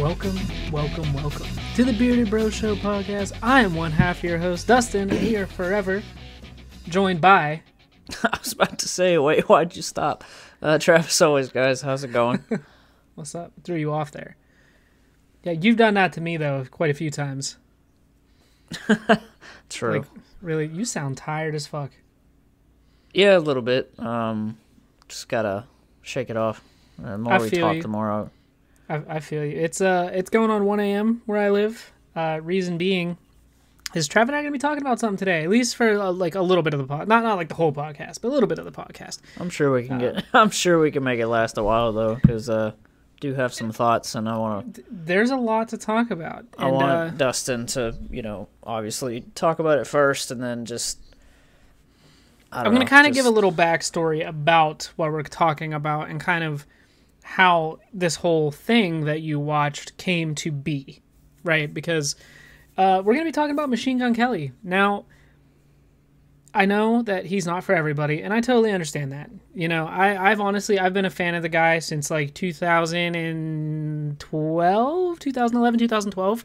Welcome to the Bearded Bro Show podcast. I am one half of your host, Dustin, and here forever, joined by... I was about to say, wait, why'd you stop? Travis always, guys. How's it going? What's up? Threw you off there. Yeah, you've done that to me, though, quite a few times. True. Like, really, you sound tired as fuck. Yeah, a little bit. Just gotta shake it off. The more we talk, the more I feel you. It's going on 1 a.m. where I live. Reason being is Trav and I are going to be talking about something today, at least for like a little bit of the pod, not like the whole podcast, but a little bit of the podcast. I'm sure we can I'm sure we can make it last a while though, because do have some thoughts, and I want to. There's a lot to talk about. I want Dustin to, obviously talk about it first, and then just. I'm going to kind of give a little backstory about what we're talking about and kind of how this whole thing that you watched came to be, right? Because we're going to be talking about Machine Gun Kelly. Now, I know that he's not for everybody, and I totally understand that. I've been a fan of the guy since like 2011, 2012.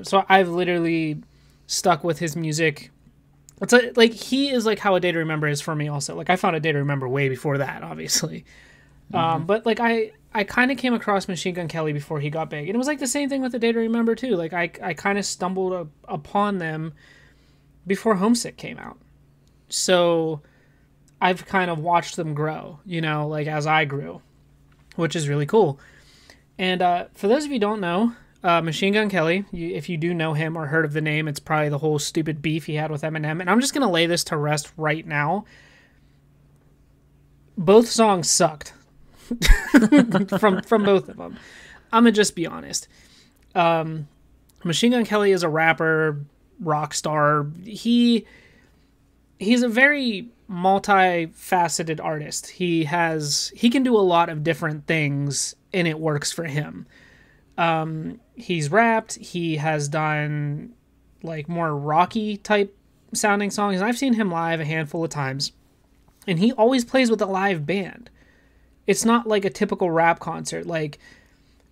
So I've literally stuck with his music. It's like he is like how A Day to Remember is for me also. Like I found A Day to Remember way before that, obviously. But like I kind of came across Machine Gun Kelly before he got big. And it was like the same thing with A Day to Remember too. Like I kind of stumbled upon them before Homesick came out. So I've kind of watched them grow, like as I grew, which is really cool. And for those of you who don't know, Machine Gun Kelly, if you do know him or heard of the name, it's probably the whole stupid beef he had with Eminem. And I'm just going to lay this to rest right now. Both songs sucked from both of them. I'm going to just be honest. Machine Gun Kelly is a rapper, rock star. He's a very multifaceted artist. He can do a lot of different things and it works for him. He's rapped, he has done like more rocky type sounding songs, and I've seen him live a handful of times, and he always plays with a live band. It's not like a typical rap concert. Like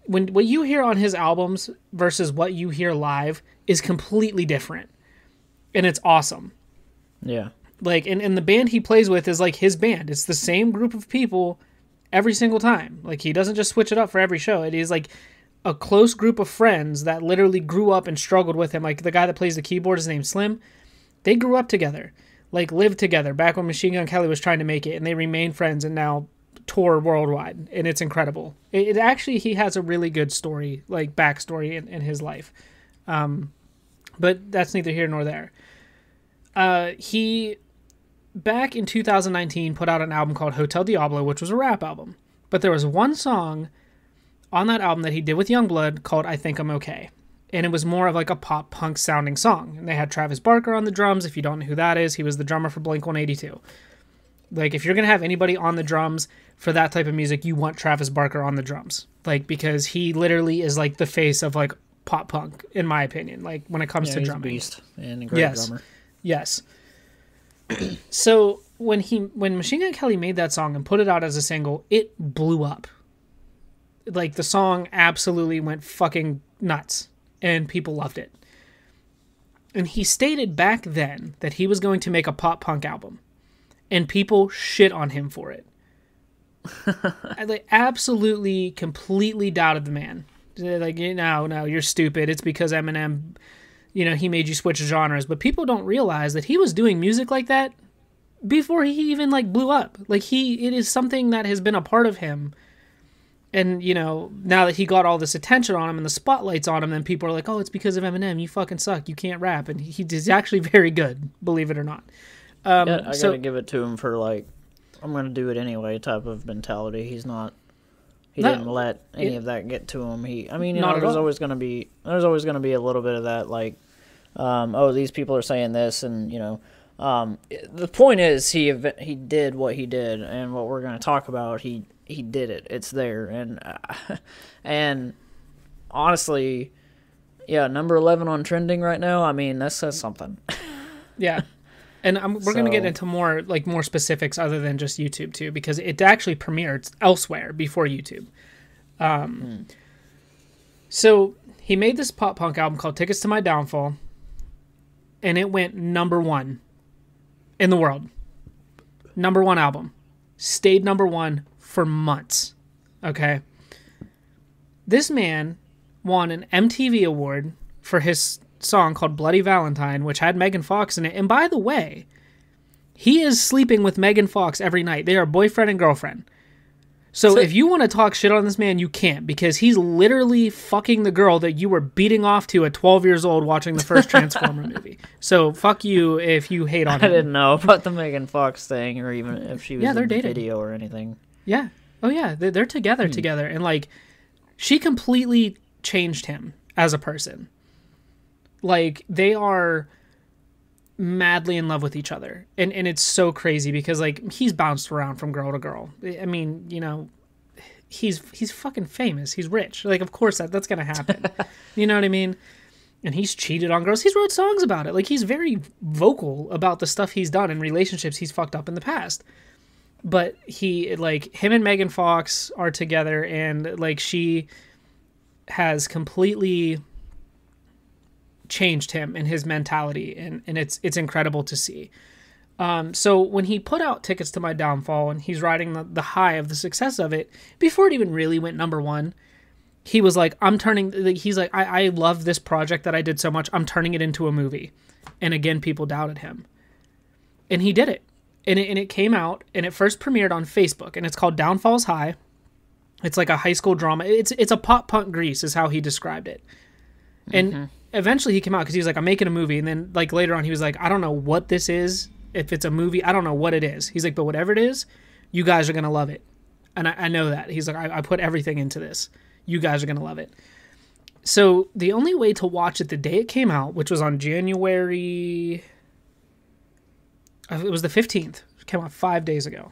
what you hear on his albums versus what you hear live is completely different, and it's awesome. Yeah. Like, and the band he plays with is like his band. It's the same group of people every single time. Like, he doesn't just switch it up for every show. It is like a close group of friends that literally grew up and struggled with him. Like the guy that plays the keyboard is named Slim. They grew up together, like lived together back when Machine Gun Kelly was trying to make it, and they remain friends and now tour worldwide, and it's incredible. It actually, he has a really good story, like backstory in his life. But that's neither here nor there. He, back in 2019, put out an album called Hotel Diablo, which was a rap album. But there was one song on that album that he did with Youngblood called I Think I'm Okay. And it was more of like a pop punk sounding song. And they had Travis Barker on the drums. If you don't know who that is, he was the drummer for Blink-182. Like, if you're going to have anybody on the drums for that type of music, you want Travis Barker on the drums. Like, because he literally is like the face of like pop punk, in my opinion, like when it comes to drumming. He's a beast and a great drummer. Yes. So when Machine Gun Kelly made that song and put it out as a single, it blew up. Like, the song absolutely went fucking nuts, and people loved it. And he stated back then that he was going to make a pop punk album, and people shit on him for it. They absolutely, completely doubted the man. They're like, no, you're stupid. It's because Eminem, he made you switch genres. But people don't realize that he was doing music like that before he even like blew up. Like, it is something that has been a part of him. And, now that he got all this attention on him and the spotlight's on him, then people are like, oh, it's because of Eminem. You fucking suck. You can't rap. And he's actually very good, believe it or not. I gotta give it to him for, like, I'm gonna do it anyway type of mentality. He didn't let any of that get to him. There's always gonna be a little bit of that, like, these people are saying this, and, the point is he did what he did, and what we're gonna talk about, he did it. It's there, and honestly, yeah, number 11 on trending right now. I mean, that says something. Yeah, and we're going to get into more specifics other than just YouTube too, because it actually premiered elsewhere before YouTube. So he made this pop punk album called Tickets to My Downfall, and it went #1 in the world. #1 album. Stayed #1 for months. Okay? This man won an MTV award for his song called Bloody Valentine, which had Megan Fox in it. And by the way, he is sleeping with Megan Fox every night. They are boyfriend and girlfriend. So if you want to talk shit on this man, you can't, because he's literally fucking the girl that you were beating off to at 12 years old watching the first Transformer movie. So fuck you if you hate on him. I didn't know about the Megan Fox thing, or even if she was in the dating. video or anything. Yeah. Oh yeah, they're together, and like, she completely changed him as a person. Like, they are madly in love with each other, and it's so crazy because, like, he's bounced around from girl to girl. I mean, you know, he's fucking famous, he's rich, like, of course that's gonna happen. You know what I mean? And he's cheated on girls. He's wrote songs about it. Like, he's very vocal about the stuff he's done in relationships he's fucked up in the past. But he, like, him and Megan Fox are together, and like, she has completely changed him and his mentality, and it's incredible to see. So when he put out Tickets to My Downfall, and he's riding the high of the success of it, before it even really went #1, he was like, he's like, I love this project that I did so much, I'm turning it into a movie. And again, people doubted him. And he did it. And it came out, and it first premiered on Facebook, and it's called Downfall's High. It's like a high school drama. It's a pop punk Grease is how he described it. And eventually he came out because he was like, I'm making a movie. And then, like, later on he was like, I don't know what this is. If it's a movie, I don't know what it is. He's like, but whatever it is, you guys are going to love it. And I know that. He's like, I put everything into this. You guys are going to love it. So the only way to watch it the day it came out, which was on January... It was the 15th. It came out 5 days ago.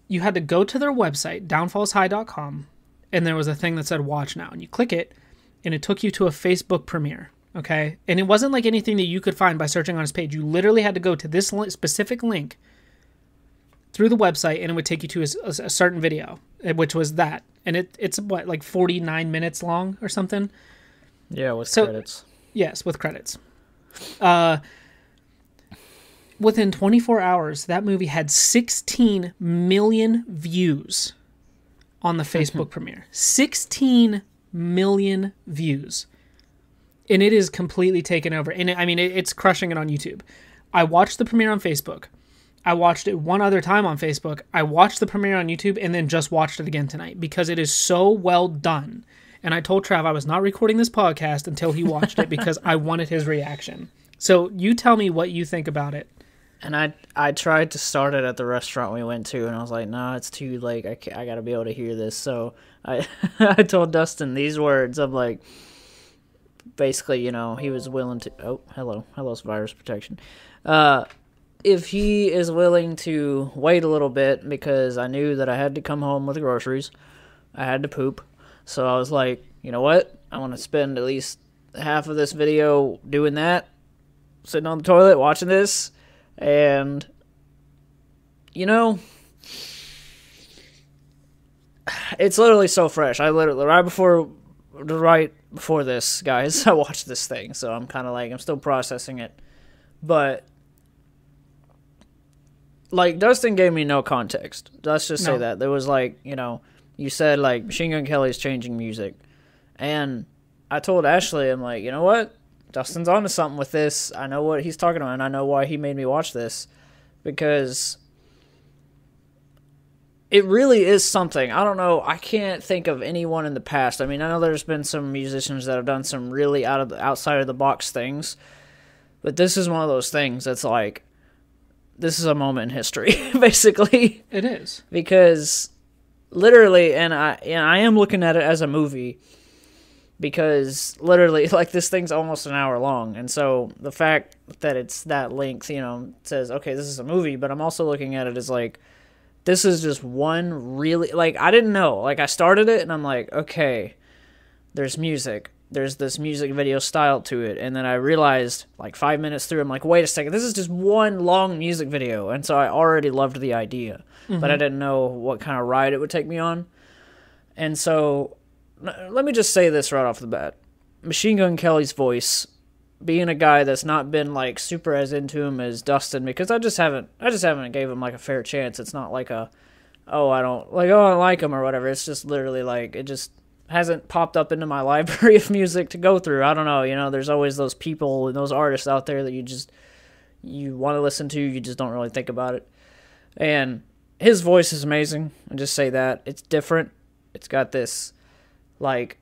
You had to go to their website, downfallshigh.com, and there was a thing that said watch now. And you click it, and it took you to a Facebook premiere, okay? And it wasn't like anything that you could find by searching on his page. You literally had to go to this specific link through the website, and it would take you to a certain video, which was that. And it's what, like 49 minutes long or something? Yeah, with credits. Yes, with credits. Within 24 hours, that movie had 16 million views on the Facebook premiere. 16 million views. And it is completely taken over. And I mean, it's crushing it on YouTube. I watched the premiere on Facebook. I watched it one other time on Facebook. I watched the premiere on YouTube and then just watched it again tonight because it is so well done. And I told Trav I was not recording this podcast until he watched it because I wanted his reaction. So you tell me what you think about it. And I tried to start it at the restaurant we went to, and I was like, no, it's too late. I got to be able to hear this. So I I told Dustin these words. I'm like, basically, you know, he was willing to... Oh, hello, virus protection. If he is willing to wait a little bit, because I knew that I had to come home with groceries. I had to poop. So I was like, you know what? I want to spend at least half of this video doing that, sitting on the toilet watching this. And, you know, it's literally so fresh. I literally, right before this, guys, I watched this thing. So I'm kind of like, I'm still processing it. But, like, Dustin gave me no context. Let's just say that. There was, like, you know, you said, like, Machine Gun Kelly's changing music. And I told Ashley, I'm like, you know what? Dustin's onto something with this. I know what he's talking about, and I know why he made me watch this. Because it really is something. I don't know. I can't think of anyone in the past. I mean, I know there's been some musicians that have done some really outside of the box things. But this is one of those things that's like, this is a moment in history, basically. It is. Because literally, and I am looking at it as a movie, because literally, like, this thing's almost an hour long, and so the fact that it's that length, you know, says, okay, this is a movie, but I'm also looking at it as, like, this is just one really, like, I didn't know, like, I started it, and I'm like, okay, there's music, there's this music video style to it, and then I realized, like, 5 minutes through, I'm like, wait a second, this is just one long music video, and so I already loved the idea, but I didn't know what kind of ride it would take me on, and so let me just say this right off the bat. Machine Gun Kelly's voice, being a guy that's not been like super as into him as Dustin, because I just haven't gave him like a fair chance. It's not like I don't like him or whatever. It's just literally like, it just hasn't popped up into my library of music to go through. I don't know, there's always those people and those artists out there that you want to listen to, you just don't really think about it. And his voice is amazing. I just say that. It's different. It's got this, like,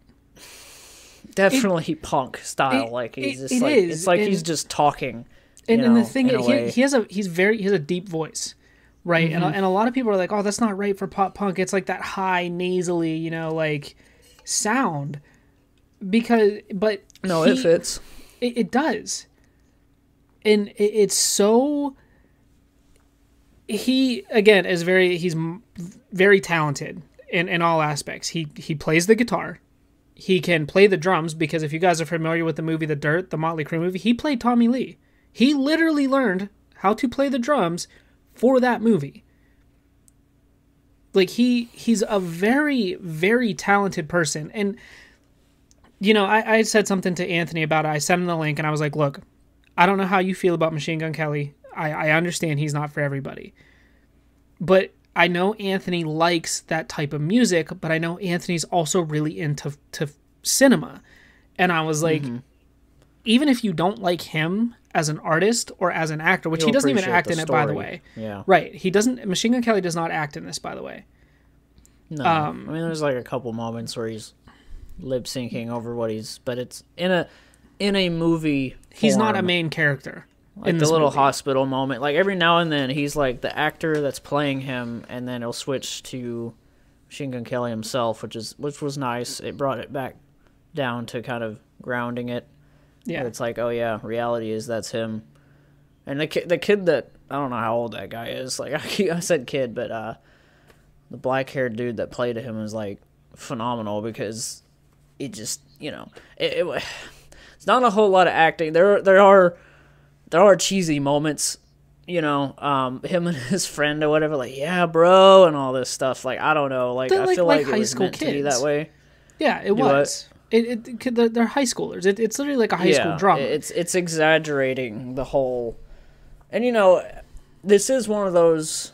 definitely punk style. Like, he's just like, is. It's like he's just talking. And the thing is, he has a deep voice, right? Mm-hmm. And a lot of people are like, oh, that's not right for pop punk. It's like that high, nasally, like, sound. But no, it fits. It does. And it's so, he again is he's very talented in all aspects. He plays the guitar, he can play the drums, because if you guys are familiar with the movie The Dirt, the Motley Crue movie, he played Tommy Lee. He literally learned how to play the drums for that movie. Like, he's a very, very talented person. And I said something to Anthony about it. I sent him the link and I was like, look, I don't know how you feel about Machine Gun Kelly. I understand he's not for everybody. But I know Anthony likes that type of music, but I know Anthony's also really into cinema. And I was like, even if you don't like him as an artist or as an actor, which he doesn't even act in it, by the way. Yeah. Right. Machine Gun Kelly does not act in this, by the way. No. I mean, there's like a couple moments where he's lip syncing over but it's in a movie he's not a main character. Like in the little hospital moment. Like, every now and then, he's like the actor that's playing him, and then it'll switch to Machine Gun Kelly himself, which was nice. It brought it back down to kind of grounding it. Yeah. It's like, oh yeah, reality is that's him. And the kid that, I don't know how old that guy is. Like, I said kid, but the black-haired dude that played him was, like, phenomenal, because it just, it's not a whole lot of acting. There are cheesy moments, him and his friend or whatever, like, yeah, bro, and all this stuff. Like, I don't know. Like, I feel like it was meant to be that way. Yeah, it was. They're high schoolers. It's literally like a high school drama. It's exaggerating the whole, and this is one of those.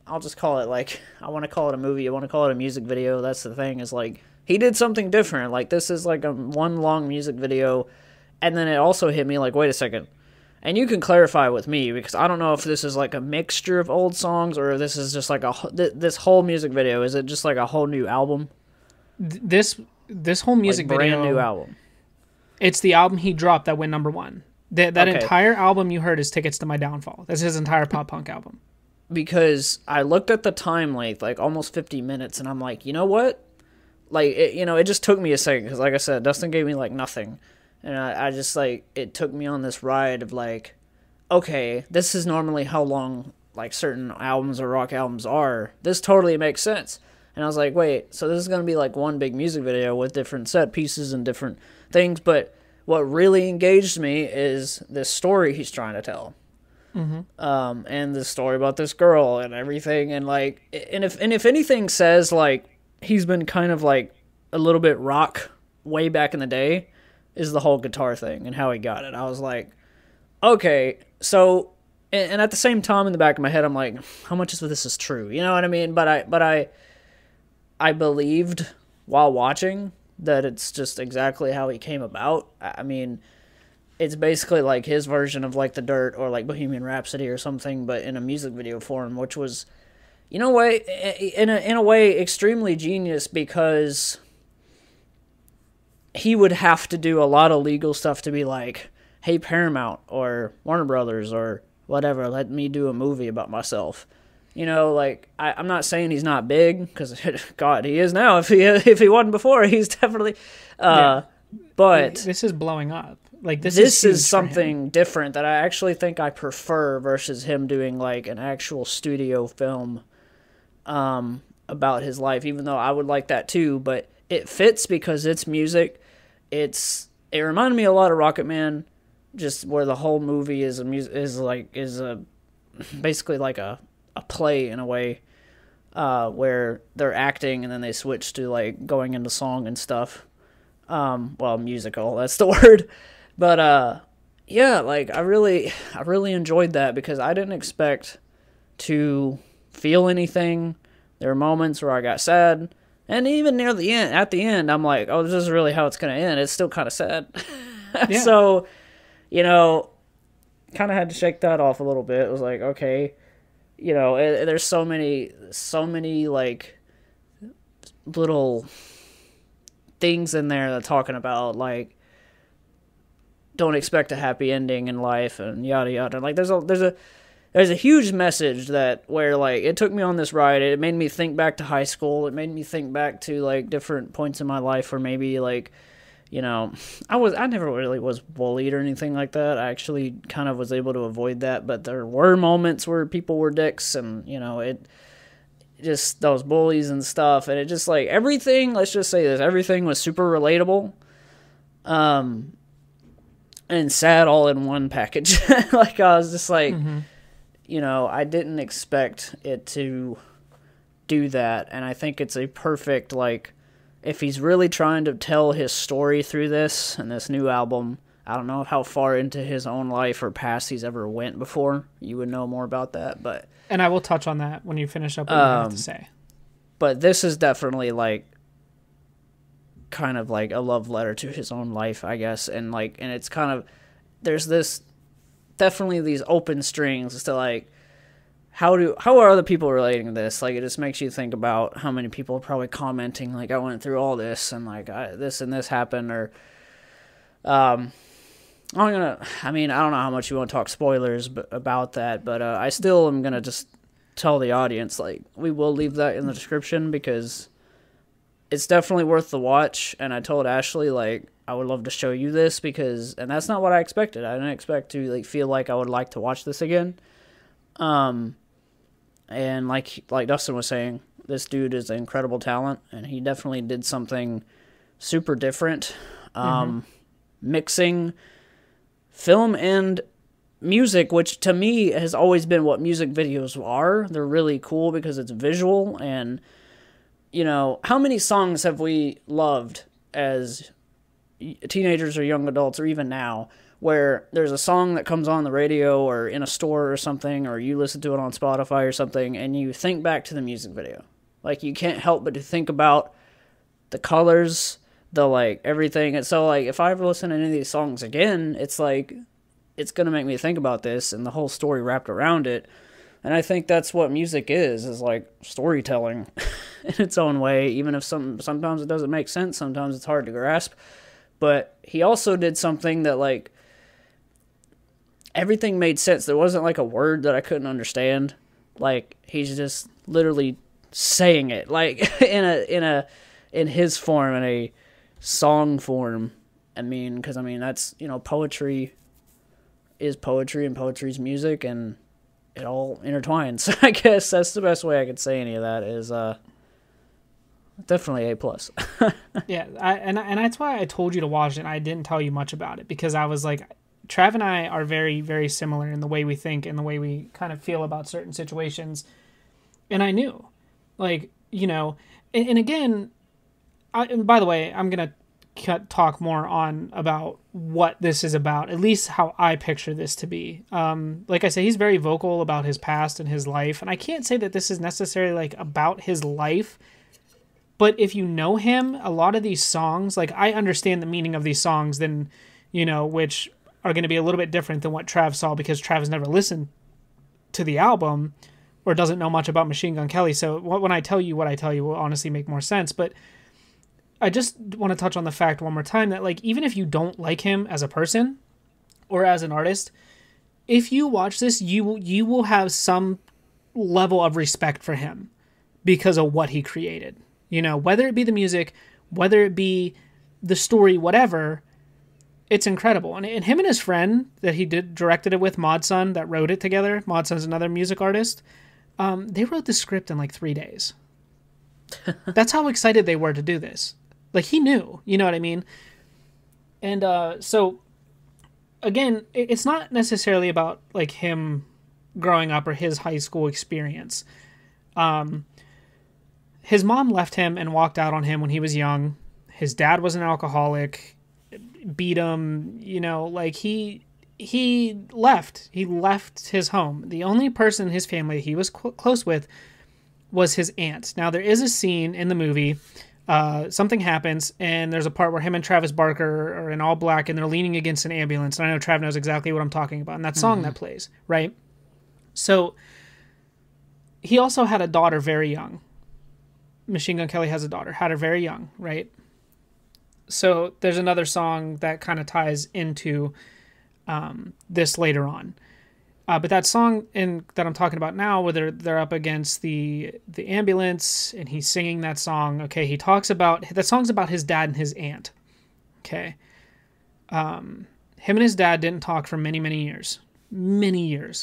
I'll just call it, like, I want to call it a movie. I want to call it a music video. That's the thing. Is like, he did something different. Like, this is like one long music video, and then it also hit me like, wait a second. And you can clarify with me, because I don't know if this is like a mixture of old songs, or this is just like this whole music video. Is it just like a whole new album? This whole music like video, brand new album. It's the album he dropped that went number one. That entire album you heard is Tickets to My Downfall. That's his entire pop punk album. Because I looked at the time length, like almost 50 minutes, and I'm like, you know what? Like, it just took me a second, because like I said, Dustin gave me like nothing. And I just, like, it took me on this ride of, like, okay, this is normally how long, like, certain albums or rock albums are. This totally makes sense. And I was like, wait, so this is going to be, like, one big music video with different set pieces and different things. But what really engaged me is this story he's trying to tell. Mm-hmm. And the story about this girl and everything. And, like, and if anything says, like, he's been kind of, like, a little bit rock way back in the day, is the whole guitar thing and how he got it. I was like, okay, so, and at the same time in the back of my head, I'm like, how much of this is true? You know what I mean? But I believed while watching that it's just exactly how he came about. I mean, it's basically like his version of like The Dirt or like Bohemian Rhapsody or something, but in a music video form, which was, in a way, extremely genius, because he would have to do a lot of legal stuff to be like, hey, Paramount or Warner Brothers or whatever, let me do a movie about myself. Like, I'm not saying he's not big, because, God, he is now. If he wasn't before, he's definitely... But... This is blowing up. Like, this is something different that I actually think I prefer versus him doing, like, an actual studio film about his life, even though I would like that too, but it fits because it's music. It reminded me a lot of Rocket Man, just where the whole movie is basically like a play in a way. where they're acting and then they switch to like going into song and stuff. Well, musical, that's the word. But yeah, like I really enjoyed that because I didn't expect to feel anything. There were moments where I got sad, and even near the end, at the end, I'm like, oh, this is really how it's gonna end. It's still kind of sad. Yeah. So, you know, kind of had to shake that off a little bit. It was like, okay, you know, there's so many like little things in there that talking about like don't expect a happy ending in life and yada yada. Like there's a huge message that where like it took me on this ride. It made me think back to high school. It made me think back to like different points in my life where maybe like, you know, I never really was bullied or anything like that. I actually kind of was able to avoid that, but there were moments where people were dicks and, you know, it just those bullies and stuff, and it just like everything, let's just say this, everything was super relatable. And sad all in one package. Like I was just like, you know, I didn't expect it to do that, and I think it's a perfect, like, if he's really trying to tell his story through this and this new album, I don't know how far into his own life or past he's ever went before. You would know more about that, but... And I will touch on that when you finish up what you have to say. But this is definitely, like, kind of like a love letter to his own life, I guess, and it's kind of... There's this... Definitely these open strings as to, like, how are other people relating to this? Like, it just makes you think about how many people are probably commenting, like, I went through all this, and, like, this and this happened, or... I don't know how much you want to talk spoilers about that, but I still am going to just tell the audience, like, we will leave that in the description because it's definitely worth the watch, and I told Ashley, like, I would love to show you this because, and that's not what I expected. I didn't expect to, like, feel like I would like to watch this again. And like Dustin was saying, this dude is an incredible talent, and he definitely did something super different. Mixing film and music, which to me has always been what music videos are. They're really cool because it's visual, and, you know, how many songs have we loved as teenagers or young adults or even now where there's a song that comes on the radio or in a store or something, or you listen to it on Spotify or something, and you think back to the music video. Like, you can't help but to think about the colors, the, like, everything. And so, like, if I ever listen to any of these songs again, it's like, it's going to make me think about this and the whole story wrapped around it. And I think that's what music is like storytelling in its own way, even if sometimes it doesn't make sense, sometimes it's hard to grasp. But he also did something that, like, everything made sense. There wasn't, like, a word that I couldn't understand. Like, he's just literally saying it, like, in his form, in a song form. I mean, because, I mean, that's, you know, poetry is poetry and poetry's music, and it all intertwines. I guess that's the best way I could say any of that is definitely A+. Yeah, and that's why I told you to watch it, and I didn't tell you much about it, because I was like, Trav and I are very, very similar in the way we think and the way we kind of feel about certain situations. And I knew, like, you know, and again, and by the way, I'm going to talk more on about what this is about, at least how I picture this to be. Like I said, he's very vocal about his past and his life. And I can't say that this is necessarily like about his life, but if you know him, a lot of these songs, like, I understand the meaning of these songs than, you know, which are going to be a little bit different than what Trav saw, because Trav has never listened to the album or doesn't know much about Machine Gun Kelly. So when I tell you what I tell you will honestly make more sense. But I just want to touch on the fact one more time that, like, even if you don't like him as a person or as an artist, if you watch this, you will have some level of respect for him because of what he created. You know, whether it be the music, whether it be the story, whatever, it's incredible. And him and his friend that he directed it with, Modson, that wrote it together, Modson's another music artist, they wrote the script in like 3 days. That's how excited they were to do this. Like, he knew, you know what I mean? And so, again, it's not necessarily about, like, him growing up or his high school experience. his mom left him and walked out on him when he was young. His dad was an alcoholic, beat him, like he left. He left his home. The only person in his family he was close with was his aunt. Now, there is a scene in the movie, something happens, and there's a part where him and Travis Barker are in all black, and they're leaning against an ambulance, and I know Trav knows exactly what I'm talking about, and that song that plays, right? So, he also had a daughter very young. Machine Gun Kelly has a daughter, had her very young, right? So, there's another song that kind of ties into this later on. But that song that I'm talking about now, where they're up against the ambulance and he's singing that song. Okay, he talks about that song's about his dad and his aunt. Okay, him and his dad didn't talk for many years.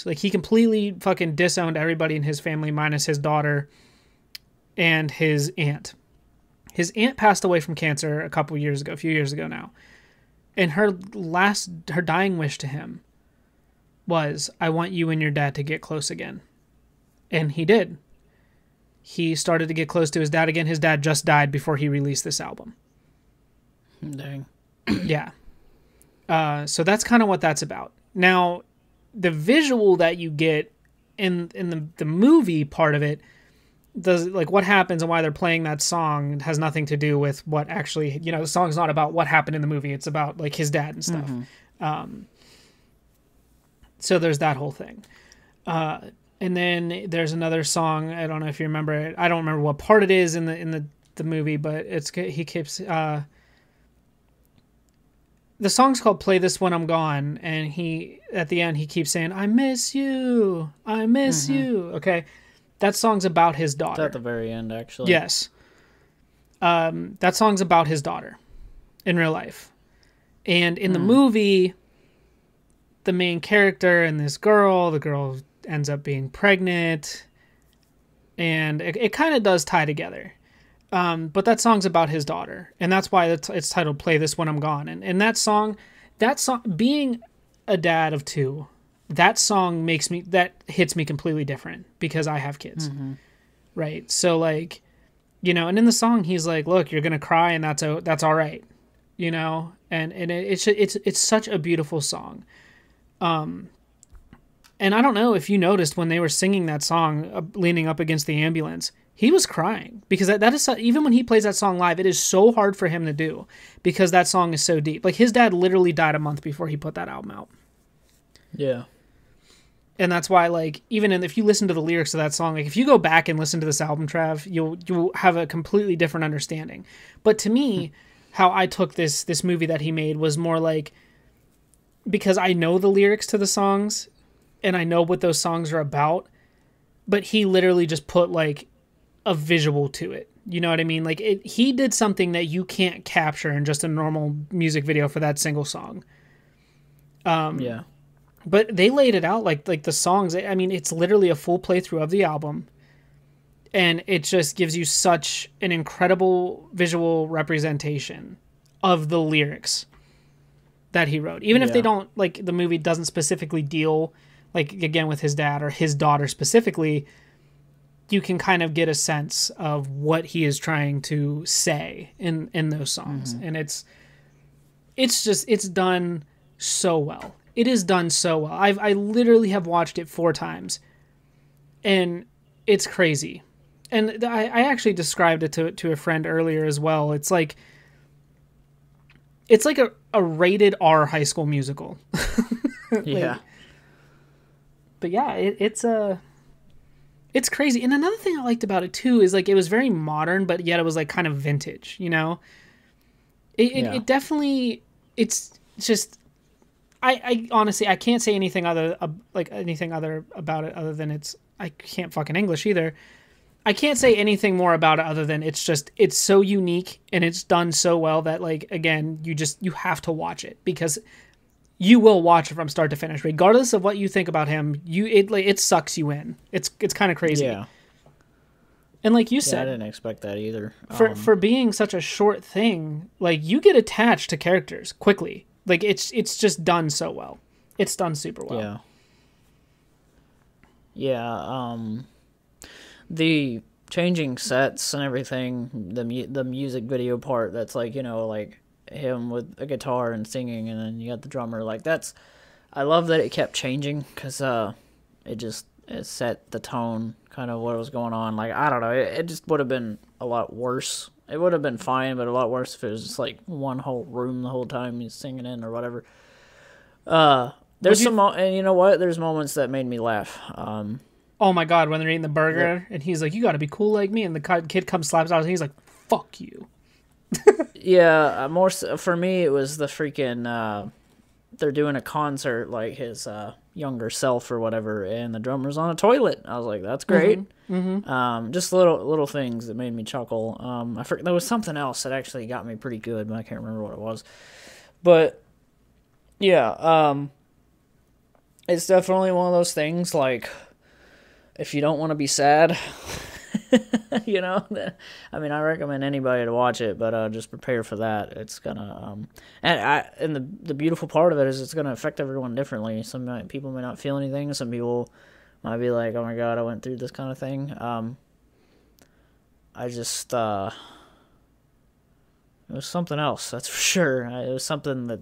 Like he completely fucking disowned everybody in his family minus his daughter and his aunt. His aunt passed away from cancer a few years ago now, and her dying wish to him was, I want you and your dad to get close again. And he did. He started to get close to his dad again. His dad just died before he released this album. Dang. Yeah. So that's kind of what that's about. Now, the visual that you get in the movie part of it, does like what happens and why they're playing that song has nothing to do with what actually, the song's not about what happened in the movie. It's about like his dad and stuff. So there's that whole thing. And then there's another song. I don't know if you remember it. I don't remember what part it is in the movie, but he keeps, the song's called Play This When I'm Gone. And at the end, he keeps saying, I miss you. I miss you. Okay. That song's about his daughter. It's at the very end, actually. Yes. That song's about his daughter in real life. And in the movie, the main character and the girl ends up being pregnant, and it kind of does tie together. But that song's about his daughter, and that's why it's titled Play This When I'm Gone. And that song, being a dad of two, that song hits me completely different because I have kids. Right? So like, and in the song he's like, look, you're going to cry and that's all right. And it's such a beautiful song. And I don't know if you noticed when they were singing that song, leaning up against the ambulance, he was crying because that is, even when he plays that song live, it is so hard for him to do because that song is so deep. Like his dad literally died a month before he put that album out. Yeah. And that's why, like, even if you listen to the lyrics of that song, like if you go back and listen to this album, Trav, you'll have a completely different understanding. But to me, how I took this movie that he made was more like, because I know the lyrics to the songs and I know what those songs are about, but he literally just put like a visual to it. You know what I mean? Like he did something that you can't capture in just a normal music video for that single song. Yeah. But they laid it out like the songs. I mean, it's literally a full playthrough of the album. And it just gives you such an incredible visual representation of the lyrics that he wrote. Even if they don't, like, the movie doesn't specifically deal, like, again, with his dad or his daughter specifically, you can kind of get a sense of what he is trying to say in those songs. And it's done so well. It is done so well. I literally have watched it 4 times, and it's crazy. And I actually described it to a friend earlier as well. It's like a rated R High School Musical. Yeah. But yeah, it's crazy. And another thing I liked about it too is like it was very modern, but yet it was like kind of vintage. It definitely, it's just. I honestly, I can't say anything other about it other than I can't fucking English either. I can't say anything more about it other than it's so unique and it's done so well that, like, again, you have to watch it because you will watch it from start to finish, regardless of what you think about him. It sucks you in. It's kind of crazy. Yeah. And like you said, I didn't expect that either. For being such a short thing, like you get attached to characters quickly. Like, it's just done so well. It's done super well. Yeah. Yeah, changing sets and everything, the music video part, that's like, like him with a guitar and singing, and then you got the drummer, like I love that it kept changing, because it set the tone, kind of what was going on. Like, I don't know, it just would have been a lot worse. It would have been fine, but a lot worse if it was just like one whole room the whole time he's singing in or whatever. There's and you know what? There's moments that made me laugh. Oh my God, when they're eating the burger, and he's like, "You got to be cool like me," and the kid comes, slaps out, and he's like, "Fuck you." Yeah, more so, for me, it was the freaking. They're doing a concert, like his younger self or whatever, and the drummer's on a toilet. I was like, "That's great." Mm-hmm. Just little things that made me chuckle. There was something else that actually got me pretty good, but I can't remember what it was. But yeah, it's definitely one of those things, like, if you don't want to be sad, I mean, I recommend anybody to watch it, but just prepare for that. It's gonna, and the beautiful part of it is it's gonna affect everyone differently. Some people may not feel anything. Some people might be like, "Oh my God, I went through this kind of thing." I just, it was something else, that's for sure. It was something that,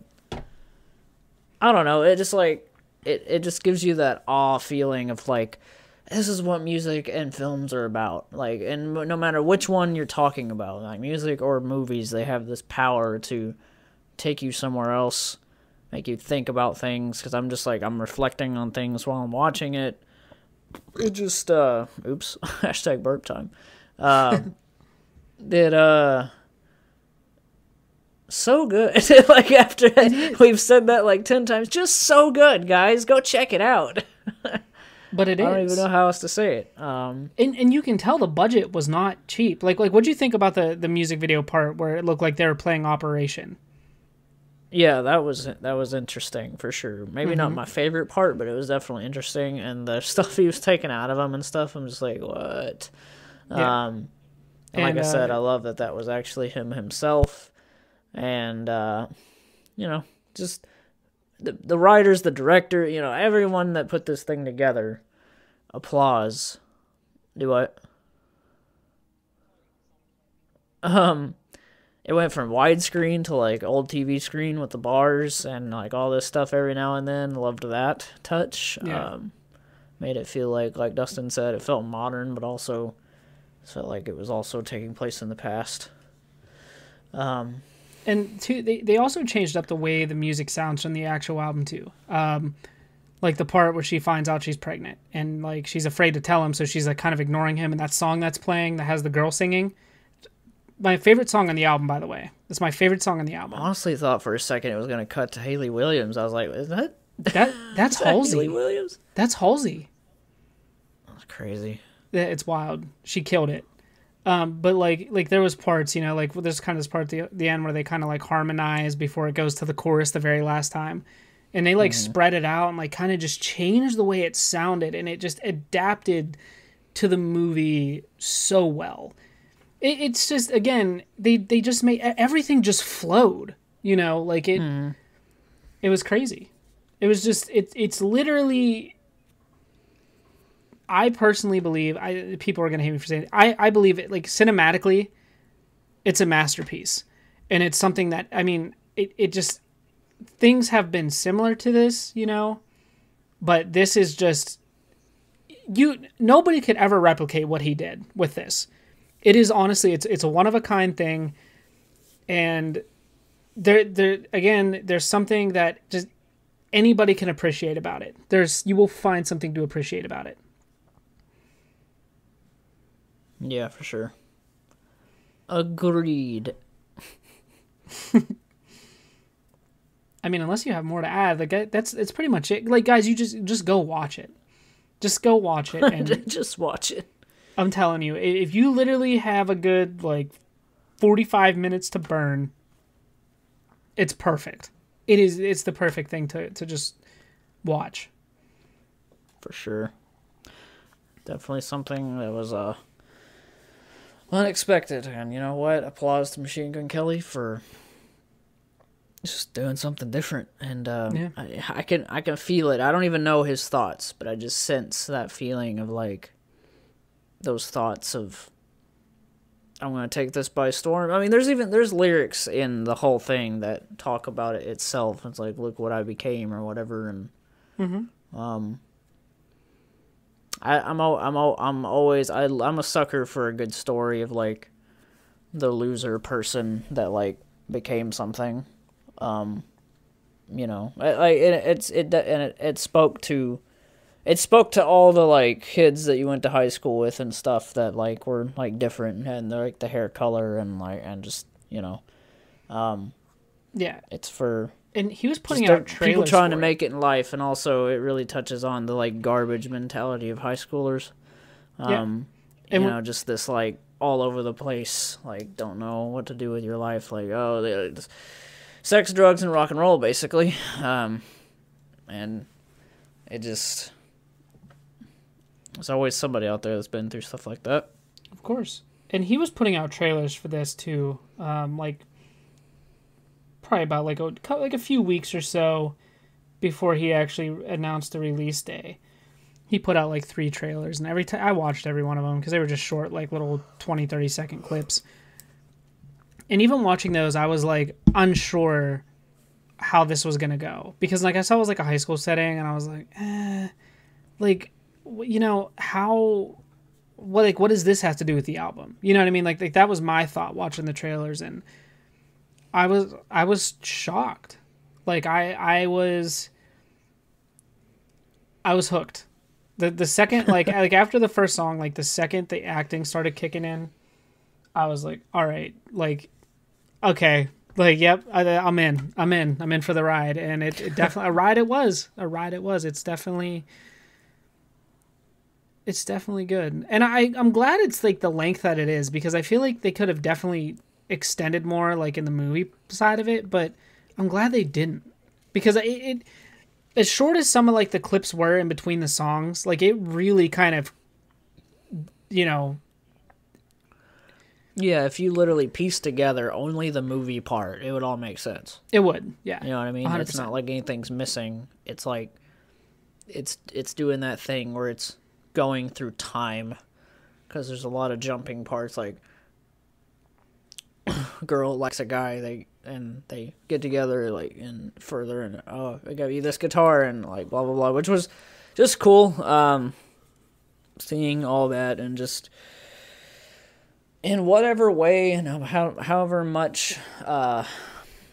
I don't know. It just like, it just gives you that awe feeling of like, this is what music and films are about. Like, and no matter which one you're talking about, like music or movies, they have this power to take you somewhere else, make you think about things. Because I'm just like, I'm reflecting on things while I'm watching it. It just, oops, hashtag burp time. So good. Like, after we've said that like 10 times, just so good, guys. Go check it out. But I don't even know how else to say it. And you can tell the budget was not cheap. Like what'd you think about the music video part where it looked like they were playing Operation? Yeah, that was interesting for sure. Maybe not my favorite part, but it was definitely interesting. And the stuff he was taking out of them and stuff, I'm just like, what? Yeah. And like I said, I love that was actually him himself. And, just the writers, the director, everyone that put this thing together, applause. Do what? It went from widescreen to like old TV screen with the bars and like all this stuff every now and then. Loved that touch. Yeah. Made it feel like Dustin said, it felt modern, but also felt like it was also taking place in the past. And they also changed up the way the music sounds from the actual album too. Like the part where she finds out she's pregnant and like she's afraid to tell him, so she's like kind of ignoring him. And that song that's playing that has the girl singing, my favorite song on the album, by the way. It's my favorite song on the album. I honestly thought for a second it was gonna cut to Hayley Williams. I was like, is that that's Halsey? Hayley Williams? That's Halsey. That's crazy. It's wild. She killed it. But like there was parts, like there's kind of this part at the end where they kind of like harmonize before it goes to the chorus the very last time, and they like spread it out and like kind of just changed the way it sounded, and it just adapted to the movie so well. It's just, again, they just made everything just flowed, like it. It was crazy. It was just it's literally. I personally believe, people are going to hate me for saying it, I believe it, like, cinematically, it's a masterpiece. And it's something that, I mean, it just, things have been similar to this, but this is just, nobody could ever replicate what he did with this. It is, honestly, it's a one-of-a-kind thing, and there's something that just anybody can appreciate about it. You will find something to appreciate about it. Yeah, for sure. Agreed. I mean, unless you have more to add, like it's pretty much it. Like, guys, you just go watch it. Just go watch it and just watch it. I'm telling you, if you literally have a good like 45 minutes to burn, it's perfect. It's the perfect thing to just watch. For sure. Definitely something that was unexpected, and you know what? Applause to Machine Gun Kelly for just doing something different. And I can feel it. I don't even know his thoughts, but I just sense that feeling of like those thoughts of I'm gonna take this by storm. I mean, there's lyrics in the whole thing that talk about it itself. It's like, look what I became or whatever, and I'm a sucker for a good story of like the loser person that like became something. You know, it spoke to all the like kids that you went to high school with and stuff that like were like different and like the hair color and like and just, you know, yeah, it's for, and he was putting out trailers people trying to make it in life, and also it really touches on the like garbage mentality of high schoolers. And you know, just this like all over the place, like don't know what to do with your life, like sex, drugs, and rock and roll, basically. And it just, there's always somebody out there that's been through stuff like that. Of course. And he was putting out trailers for this too, like probably about like a few weeks or so before he actually announced the release day. He put out like 3 trailers, and every time I watched every one of them because they were just short, like little 20-30 second clips. And even watching those, I was like unsure how this was gonna go, because like I saw it was like a high school setting, and I was like, like, you know, what does this have to do with the album? You know what I mean? Like that was my thought watching the trailers, and I was shocked. Like I was hooked. The second like after the first song, like the second the acting started kicking in, I was like, all right, like, okay, like, yep, I'm in for the ride. And it definitely a ride it was. It's definitely good. And I'm glad it's like the length that it is, because I feel like they could have definitely extended more like in the movie side of it, but I'm glad they didn't, because it as short as some of like the clips were in between the songs, like it really kind of, you know. Yeah, if you literally piece together only the movie part, it would all make sense. It would, yeah. You know what I mean? 100%. It's not like anything's missing. It's like it's doing that thing where it's going through time, because there's a lot of jumping parts. Like, a girl likes a guy, they get together, like, and further, and oh, I got you this guitar, and like blah blah blah, which was just cool. Seeing all that, and just in whatever way and however much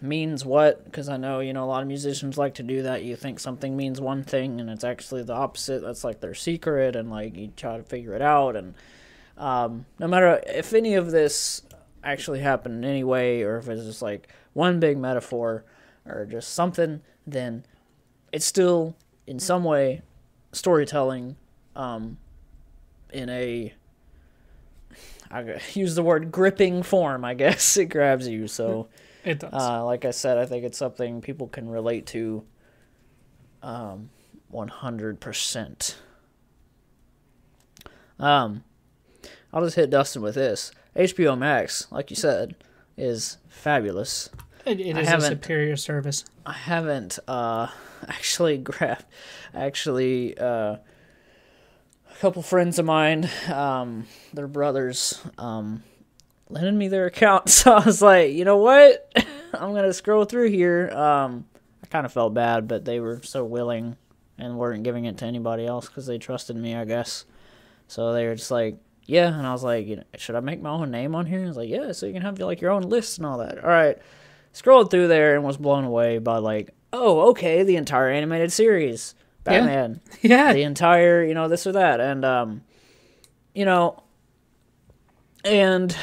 means what, because I know, you know, a lot of musicians like to do that. You think something means one thing and it's actually the opposite. That's like their secret, and like you try to figure it out. And no matter if any of this actually happened in any way, or if it's just like one big metaphor or just something, then it's still in some way storytelling in a, I use the word gripping form, I guess. It grabs you. So it does. Like I said, I think it's something people can relate to 100%. I'll just hit Dustin with this. HBO Max, like you said, is fabulous. It is a superior service. I haven't actually grabbed. Actually, a couple friends of mine, their brothers, lended me their account. So I was like, you know what? I'm going to scroll through here. I kind of felt bad, but they were so willing and weren't giving it to anybody else because they trusted me, I guess. So they were just like, yeah. And I was like, you know, should I make my own name on here? I was like, yeah, so you can have like your own list and all that. All right. Scrolled through there and was blown away by like, oh, okay, the entire animated series. Batman. Yeah. The entire, you know, this or that. And, you know, and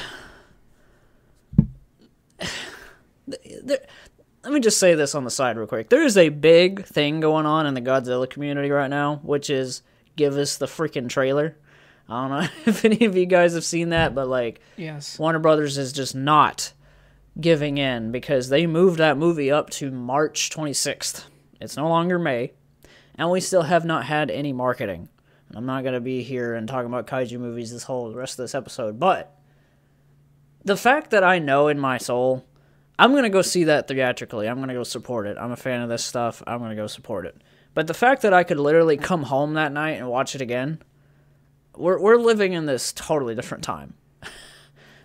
let me just say this on the side real quick. There is a big thing going on in the Godzilla community right now, which is give us the freaking trailer. I don't know if any of you guys have seen that, but like, yes, Warner Brothers is just not giving in, because they moved that movie up to March 26th. It's no longer May, and we still have not had any marketing. And I'm not going to be here and talking about kaiju movies the rest of this episode, but the fact that I know in my soul I'm going to go see that theatrically, I'm going to go support it. I'm a fan of this stuff. I'm going to go support it. But the fact that I could literally come home that night and watch it again, we're living in this totally different time.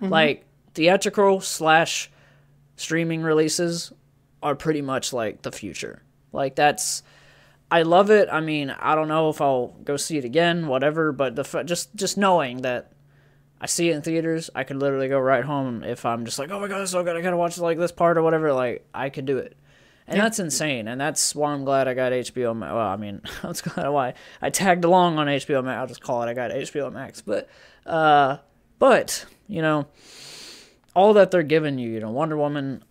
Like, theatrical / streaming releases are pretty much, like, the future. Like, I love it. I mean, I don't know if I'll go see it again, whatever, but just knowing that I see it in theaters, I could literally go right home if I'm just like, oh my god, it's so good, I gotta watch, like, this part or whatever, like, I could do it. And that's insane, and that's why I'm glad I got HBO Max. Well, I mean, that's why I tagged along on HBO Max. I'll just call it I got HBO Max. But, you know, all that they're giving you, you know, Wonder Woman,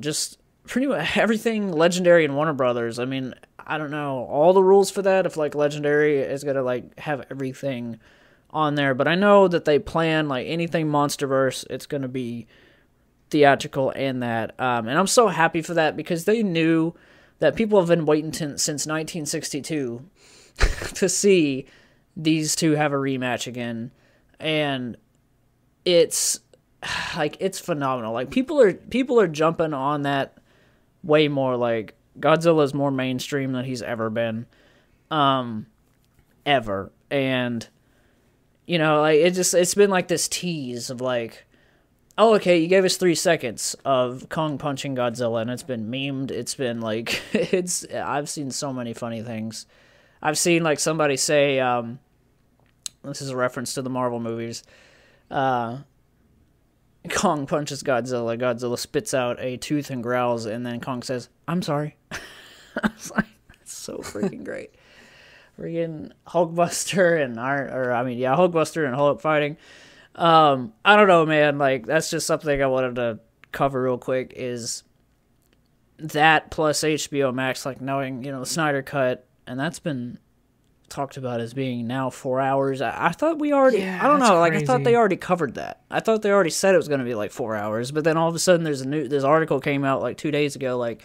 just pretty much everything Legendary and Warner Brothers. I mean, I don't know all the rules for that, if, like, Legendary is going to, like, have everything on there. But I know that they plan, like, anything MonsterVerse, it's going to be theatrical and that. And I'm so happy for that because they knew that people have been waiting since 1962 to see these two have a rematch again. And it's, like, it's phenomenal. Like, people are jumping on that way more. Like, Godzilla's more mainstream than he's ever been. Ever. And, you know, like, it's been like this tease of, like, oh, okay, you gave us 3 seconds of Kong punching Godzilla, and it's been memed. It's been, like, I've seen so many funny things. I've seen, like, somebody say, this is a reference to the Marvel movies, Kong punches Godzilla, Godzilla spits out a tooth and growls, and then Kong says, I'm sorry. I was like, that's so freaking great. Freaking Hulkbuster and Hulkbuster and Hulk fighting. I don't know, man, like, that's just something I wanted to cover real quick, is that plus HBO Max, like, knowing, you know, the Snyder Cut, and that's been talked about as being now 4 hours. I thought we already, I don't know, like, crazy. I thought they already covered that. I thought they already said it was going to be, like, 4 hours, but then all of a sudden this article came out, like, 2 days ago, like,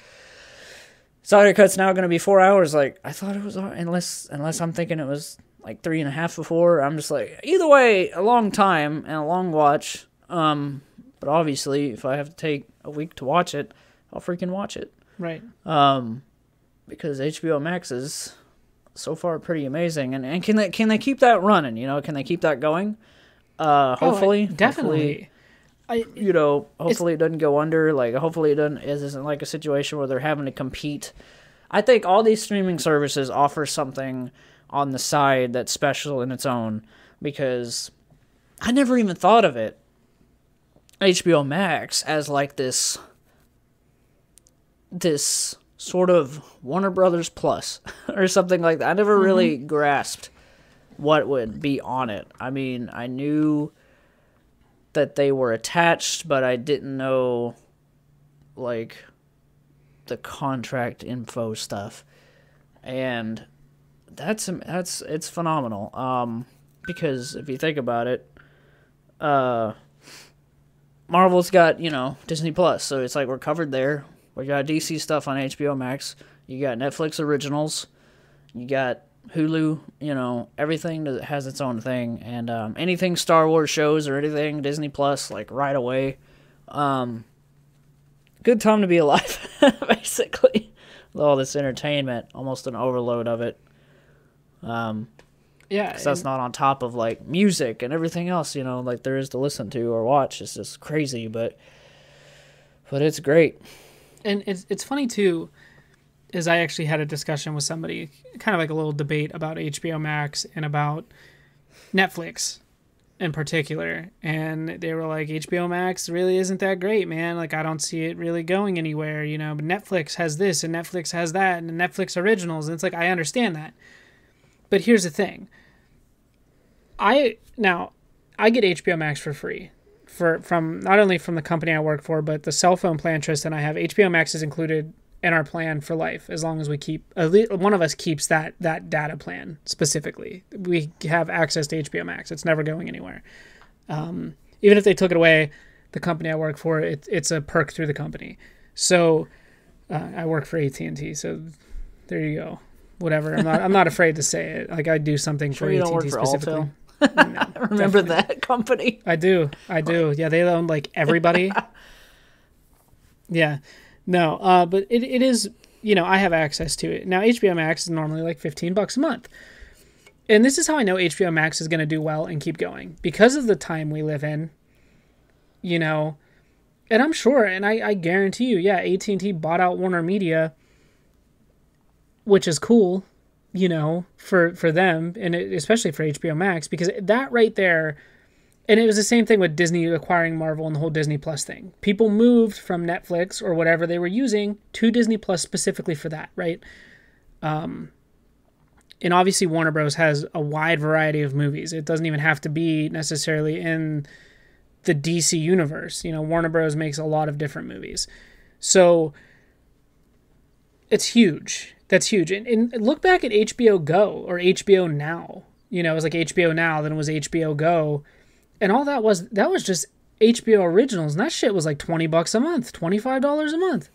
Snyder Cut's now going to be 4 hours. Like, I thought it was, unless I'm thinking it was like 3.5 before. I'm just like, either way, a long time and a long watch. But obviously, if I have to take a week to watch it, I'll freaking watch it. Right. Because HBO Max is so far pretty amazing, and can they keep that running? You know, can they keep that going? Hopefully, definitely. Hopefully it doesn't go under. Like, hopefully it isn't like a situation where they're having to compete. I think all these streaming services offer something on the side that's special in its own, because I never even thought of it, HBO Max, as like this sort of Warner Brothers Plus or something like that. I never really grasped what would be on it. I mean, I knew that they were attached, but I didn't know, like, the contract info stuff. And it's phenomenal. Because if you think about it, Marvel's got, you know, Disney Plus, so it's like we're covered there. We got DC stuff on HBO Max. You got Netflix originals. You got Hulu, you know, everything that has its own thing. And anything Star Wars shows or anything Disney Plus, like, right away. Good time to be alive, basically. With all this entertainment, almost an overload of it. Yeah, because that's not on top of, like, music and everything else, you know, like, there is to listen to or watch. It's just crazy, but it's great. And it's funny too, is I actually had a discussion with somebody, kind of like a little debate about HBO Max and about Netflix in particular, and they were like, HBO Max really isn't that great, man. Like, I don't see it really going anywhere, you know, but Netflix has this and Netflix has that and Netflix originals, and it's like, I understand that. But here's the thing. I get HBO Max for free from not only from the company I work for, but the cell phone plan Tristan and I have. HBO Max is included in our plan for life as long as we keep, at least one of us keeps that data plan specifically. We have access to HBO Max. It's never going anywhere. Even if they took it away, the company I work for, it's a perk through the company. So I work for AT&T, so there you go. Whatever. I'm not afraid to say it. Like, I do something for AT&T specifically. No, remember that company? I do. Yeah, they own, like, everybody. Yeah. No, but it is, you know, I have access to it. Now, HBO Max is normally like $15 a month. And this is how I know HBO Max is going to do well and keep going. Because of the time we live in, you know, and I'm sure, and I guarantee you, yeah, AT&T bought out Warner Media, which is cool, you know, for them, and especially for HBO Max, because that right there, and it was the same thing with Disney acquiring Marvel and the whole Disney Plus thing. People moved from Netflix or whatever they were using to Disney Plus specifically for that, right? And obviously Warner Bros. Has a wide variety of movies. It doesn't even have to be necessarily in the DC universe. You know, Warner Bros. Makes a lot of different movies. So it's huge. That's huge. And look back at HBO Go or HBO Now. You know, it was like HBO Now, then it was HBO Go. And all that was just HBO originals. And that shit was like $20 a month, $25 a month.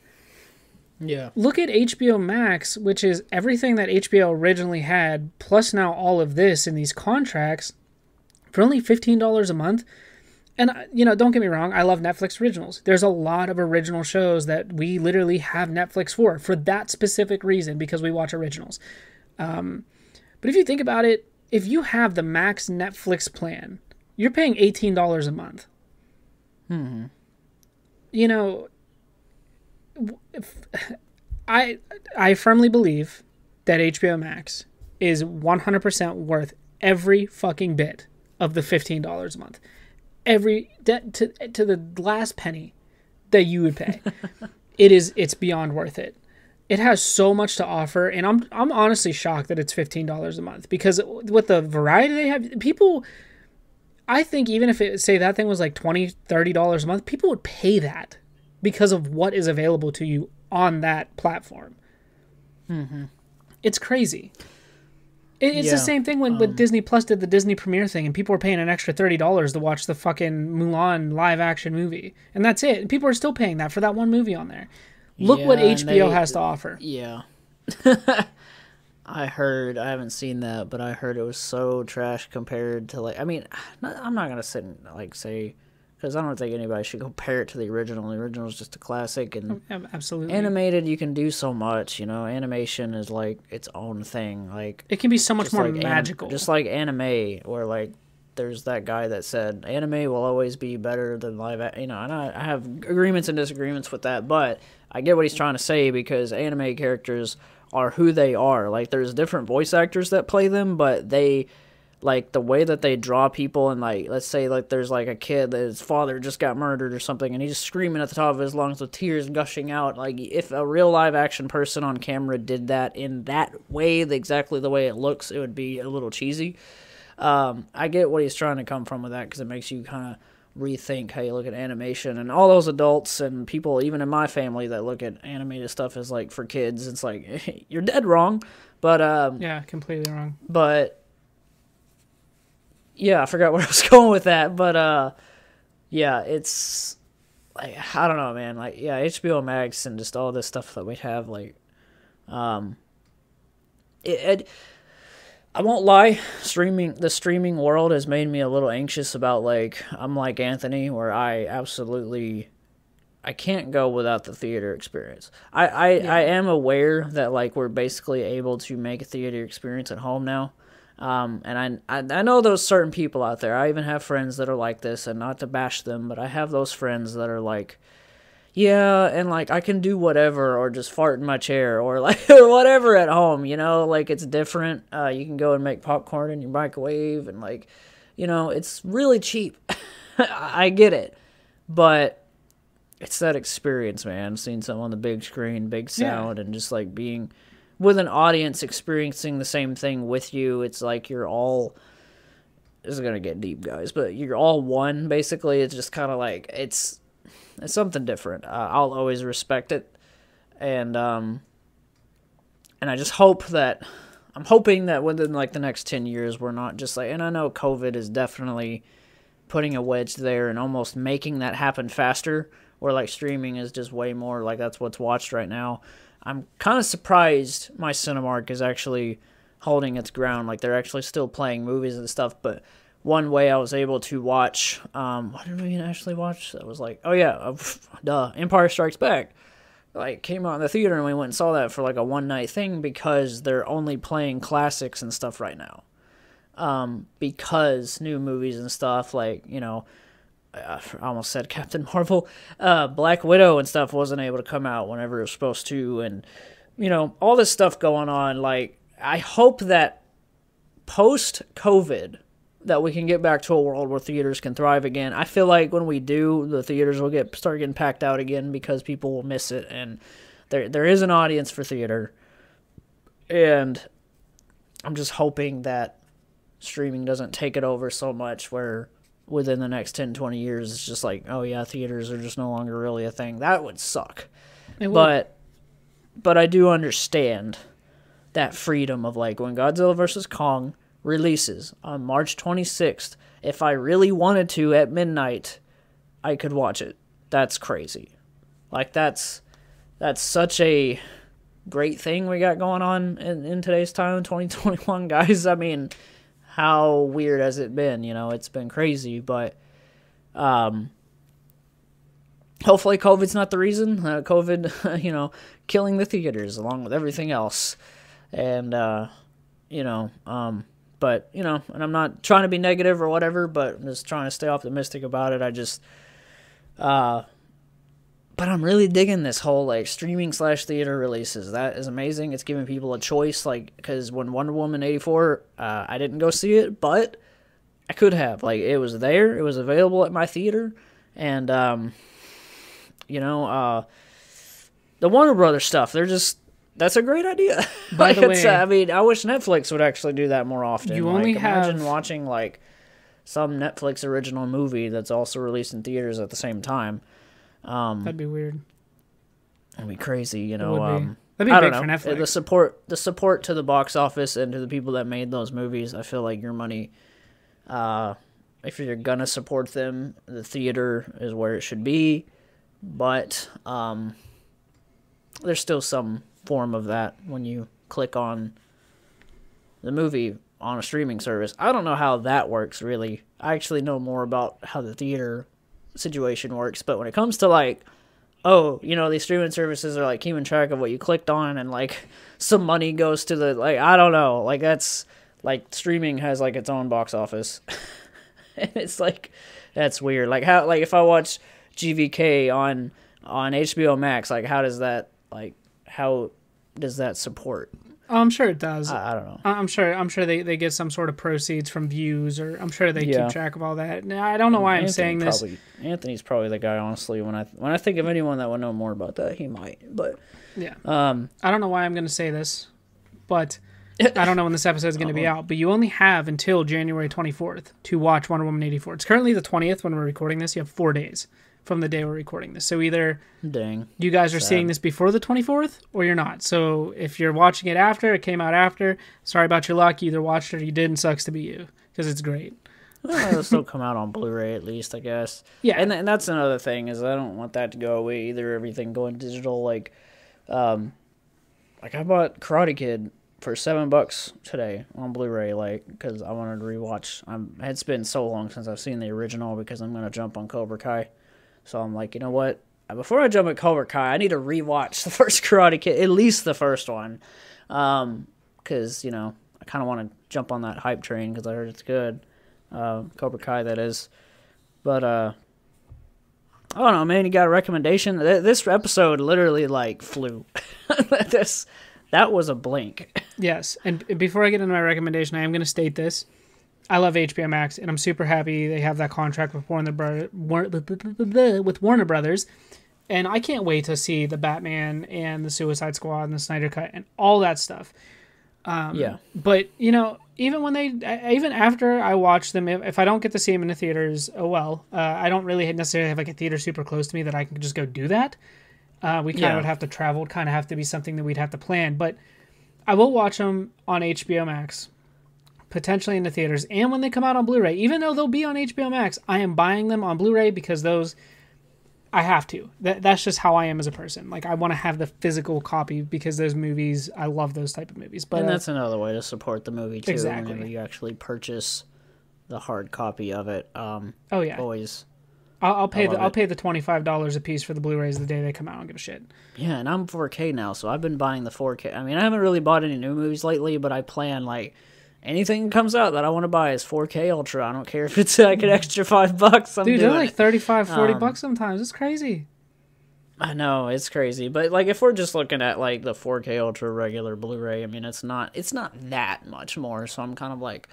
Yeah. Look at HBO Max, which is everything that HBO originally had, plus now all of this in these contracts for only $15 a month. And, you know, don't get me wrong, I love Netflix originals. There's a lot of original shows that we literally have Netflix for that specific reason, because we watch originals. But if you think about it, if you have the Max Netflix plan, you're paying $18 a month. Mm-hmm. You know, I firmly believe that HBO Max is 100% worth every fucking bit of the $15 a month. To the last penny that you would pay. It's beyond worth it. It has so much to offer, and I'm honestly shocked that it's $15 a month, because with the variety they have, people, I think even if say that thing was like $20, $30 a month, people would pay that because of what is available to you on that platform. Mm-hmm. It's crazy. It's the same thing when Disney Plus did the Disney Premiere thing, and people were paying an extra $30 to watch the fucking Mulan live action movie, and that's it. And people are still paying that for that one movie on there. Look what HBO has to offer. Yeah. I haven't seen that, but I heard it was so trash compared to, like, I mean, I'm not gonna sit and like say, because I don't think anybody should compare it to the original. The original is just a classic, and absolutely animated, you can do so much. You know, animation is like its own thing. Like, it can be so much more like magical. Just like anime, where like there's that guy that said anime will always be better than live. You know, and I have agreements and disagreements with that, but I get what he's trying to say, because anime characters are who they are. Like, there's different voice actors that play them, but they, like, the way that they draw people, and, like, let's say, like, there's, like, a kid that his father just got murdered or something, and he's just screaming at the top of his lungs with tears gushing out. Like, if a real live-action person on camera did that in that way, exactly the way it looks, it would be a little cheesy. I get what he's trying to come from with that, because it makes you kind of rethink how you look at animation, and all those adults and people, even in my family, that look at animated stuff as, like, for kids. It's like, you're dead wrong. But, yeah, completely wrong. But, yeah, I forgot where I was going with that, but, yeah, it's, like, I don't know, man, like, yeah, HBO Max and just all this stuff that we have, like, I won't lie, the streaming world has made me a little anxious about, like, I'm like Anthony, where I can't go without the theater experience. I am aware that, like, we're basically able to make a theater experience at home now. And I know those certain people out there. I even have friends that are like this, and not to bash them, but I have those friends that are like, yeah, and, like, I can do whatever, or just fart in my chair, or, like, or whatever at home, you know, like, it's different. You can go and make popcorn in your microwave, and, like, you know, it's really cheap. I get it, but it's that experience, man, seeing something on the big screen, big sound, and just, like, being with an audience experiencing the same thing with you. It's like you're all, this is gonna get deep, guys, but you're all one, basically. It's just kind of like, it's something different. I'll always respect it, and I just hope that, I'm hoping that within, like, the next 10 years, we're not just like, and I know COVID is definitely putting a wedge there and almost making that happen faster, where, like, streaming is just way more, like, that's what's watched right now. I'm kind of surprised my Cinemark is actually holding its ground. Like, they're actually still playing movies and stuff, but one way I was able to watch, what did we actually watch? That was like, oh yeah, Empire Strikes Back. Like, came out in the theater, and we went and saw that for, like, a one-night thing, because they're only playing classics and stuff right now. Because new movies and stuff, like, you know, I almost said Captain Marvel, Black Widow and stuff wasn't able to come out whenever it was supposed to, and all this stuff going on. Like, I hope that post-COVID that we can get back to a world where theaters can thrive again. I feel like when we do, the theaters will start getting packed out again because people will miss it, and there is an audience for theater. And I'm just hoping that streaming doesn't take it over so much where within the next 10, 20 years it's just like, oh yeah, theaters are just no longer really a thing. That would suck. But I do understand that freedom of, like, when Godzilla vs. Kong releases on March 26th, if I really wanted to at midnight, I could watch it. That's crazy. Like, that's such a great thing we got going on in today's time, 2021, guys. I mean, how weird has it been? It's been crazy, but hopefully COVID's not the reason. COVID, killing the theaters along with everything else. And, but, and I'm not trying to be negative or whatever, but I'm just trying to stay optimistic about it. I just, but I'm really digging this whole, like, streaming/theater releases. That is amazing. It's giving people a choice, like, because when Wonder Woman 84, I didn't go see it, but I could have. Like, it was there. It was available at my theater. And, the Warner Brothers stuff, that's a great idea. By the way, I mean, I wish Netflix would actually do that more often. You only imagine watching, like, some Netflix original movie that's also released in theaters at the same time. That'd be weird. That'd be crazy, That'd be I big don't know. for Netflix. The support to the box office and to the people that made those movies. I feel like your money, if you're gonna support them, the theater is where it should be. But there's still some form of that when you click on the movie on a streaming service. I don't know how that works, really. I actually know more about how the theater situation works, but when it comes to, like, these streaming services are, like, keeping track of what you clicked on, and, like, some money goes to the, like, I don't know, like, that's, like, streaming has, like, its own box office. And it's, like, that's weird. Like, how, like, if I watch GVK on HBO Max, like, how does that support? Oh, I'm sure it does. I don't know. I'm sure they get some sort of proceeds from views, or I'm sure they keep track of all that. Now, I don't know why I'm saying this. Anthony's probably the guy, honestly. When I think of anyone that would know more about that, he might. But yeah, I don't know why I'm going to say this, but I don't know when this episode is going to be out. But you only have until January 24th to watch Wonder Woman 84. It's currently the 20th when we're recording this. You have 4 days from the day we're recording this. So either you guys are seeing this before the 24th or you're not. So if you're watching it after, it came out after, sorry about your luck. You either watched it or you didn't. Sucks to be you, because it's great. Well, it'll still come out on Blu-ray at least, I guess. Yeah. And that's another thing, is I don't want that to go away either, everything going digital. Like I bought Karate Kid for $7 today on Blu-ray, like, because I wanted to rewatch. It's been so long since I've seen the original, because I'm going to jump on Cobra Kai. So I'm like, you know what? Before I jump at Cobra Kai, I need to rewatch the first Karate Kid, at least the first one. Because, I kind of want to jump on that hype train because I heard it's good. Cobra Kai, that is. But, I don't know, man. You got a recommendation? This episode literally, like, flew. That was a blink. Yes. And before I get into my recommendation, I am going to state this. I love HBO Max, and I'm super happy they have that contract with Warner Brothers, and I can't wait to see the Batman and the Suicide Squad and the Snyder Cut and all that stuff. But even after I watch them, if I don't get to see them in the theaters, I don't really necessarily have, like, a theater super close to me that I can just go do that. We kind of would have to travel. Kind of have to be something that we'd have to plan. But I will watch them on HBO Max, potentially in the theaters, and when they come out on Blu-ray. Even though they'll be on HBO Max, I am buying them on Blu-ray because those, I have to. That's just how I am as a person. Like, I want to have the physical copy because those movies, I love those type of movies. But and that's another way to support the movie too. Exactly. Whenever you actually purchase the hard copy of it. Always. I'll pay the $25 a piece for the Blu-rays the day they come out. I don't give a shit. Yeah, and I'm 4K now, so I've been buying the 4K. I mean, I haven't really bought any new movies lately, but I plan, like, anything that comes out that I want to buy is 4K Ultra. I don't care if it's like an extra $5. Dude, they're like $35, $40 sometimes. It's crazy. I know, it's crazy. But like if we're just looking at like the 4K Ultra regular Blu-ray, I mean it's not that much more. So I'm kind of like,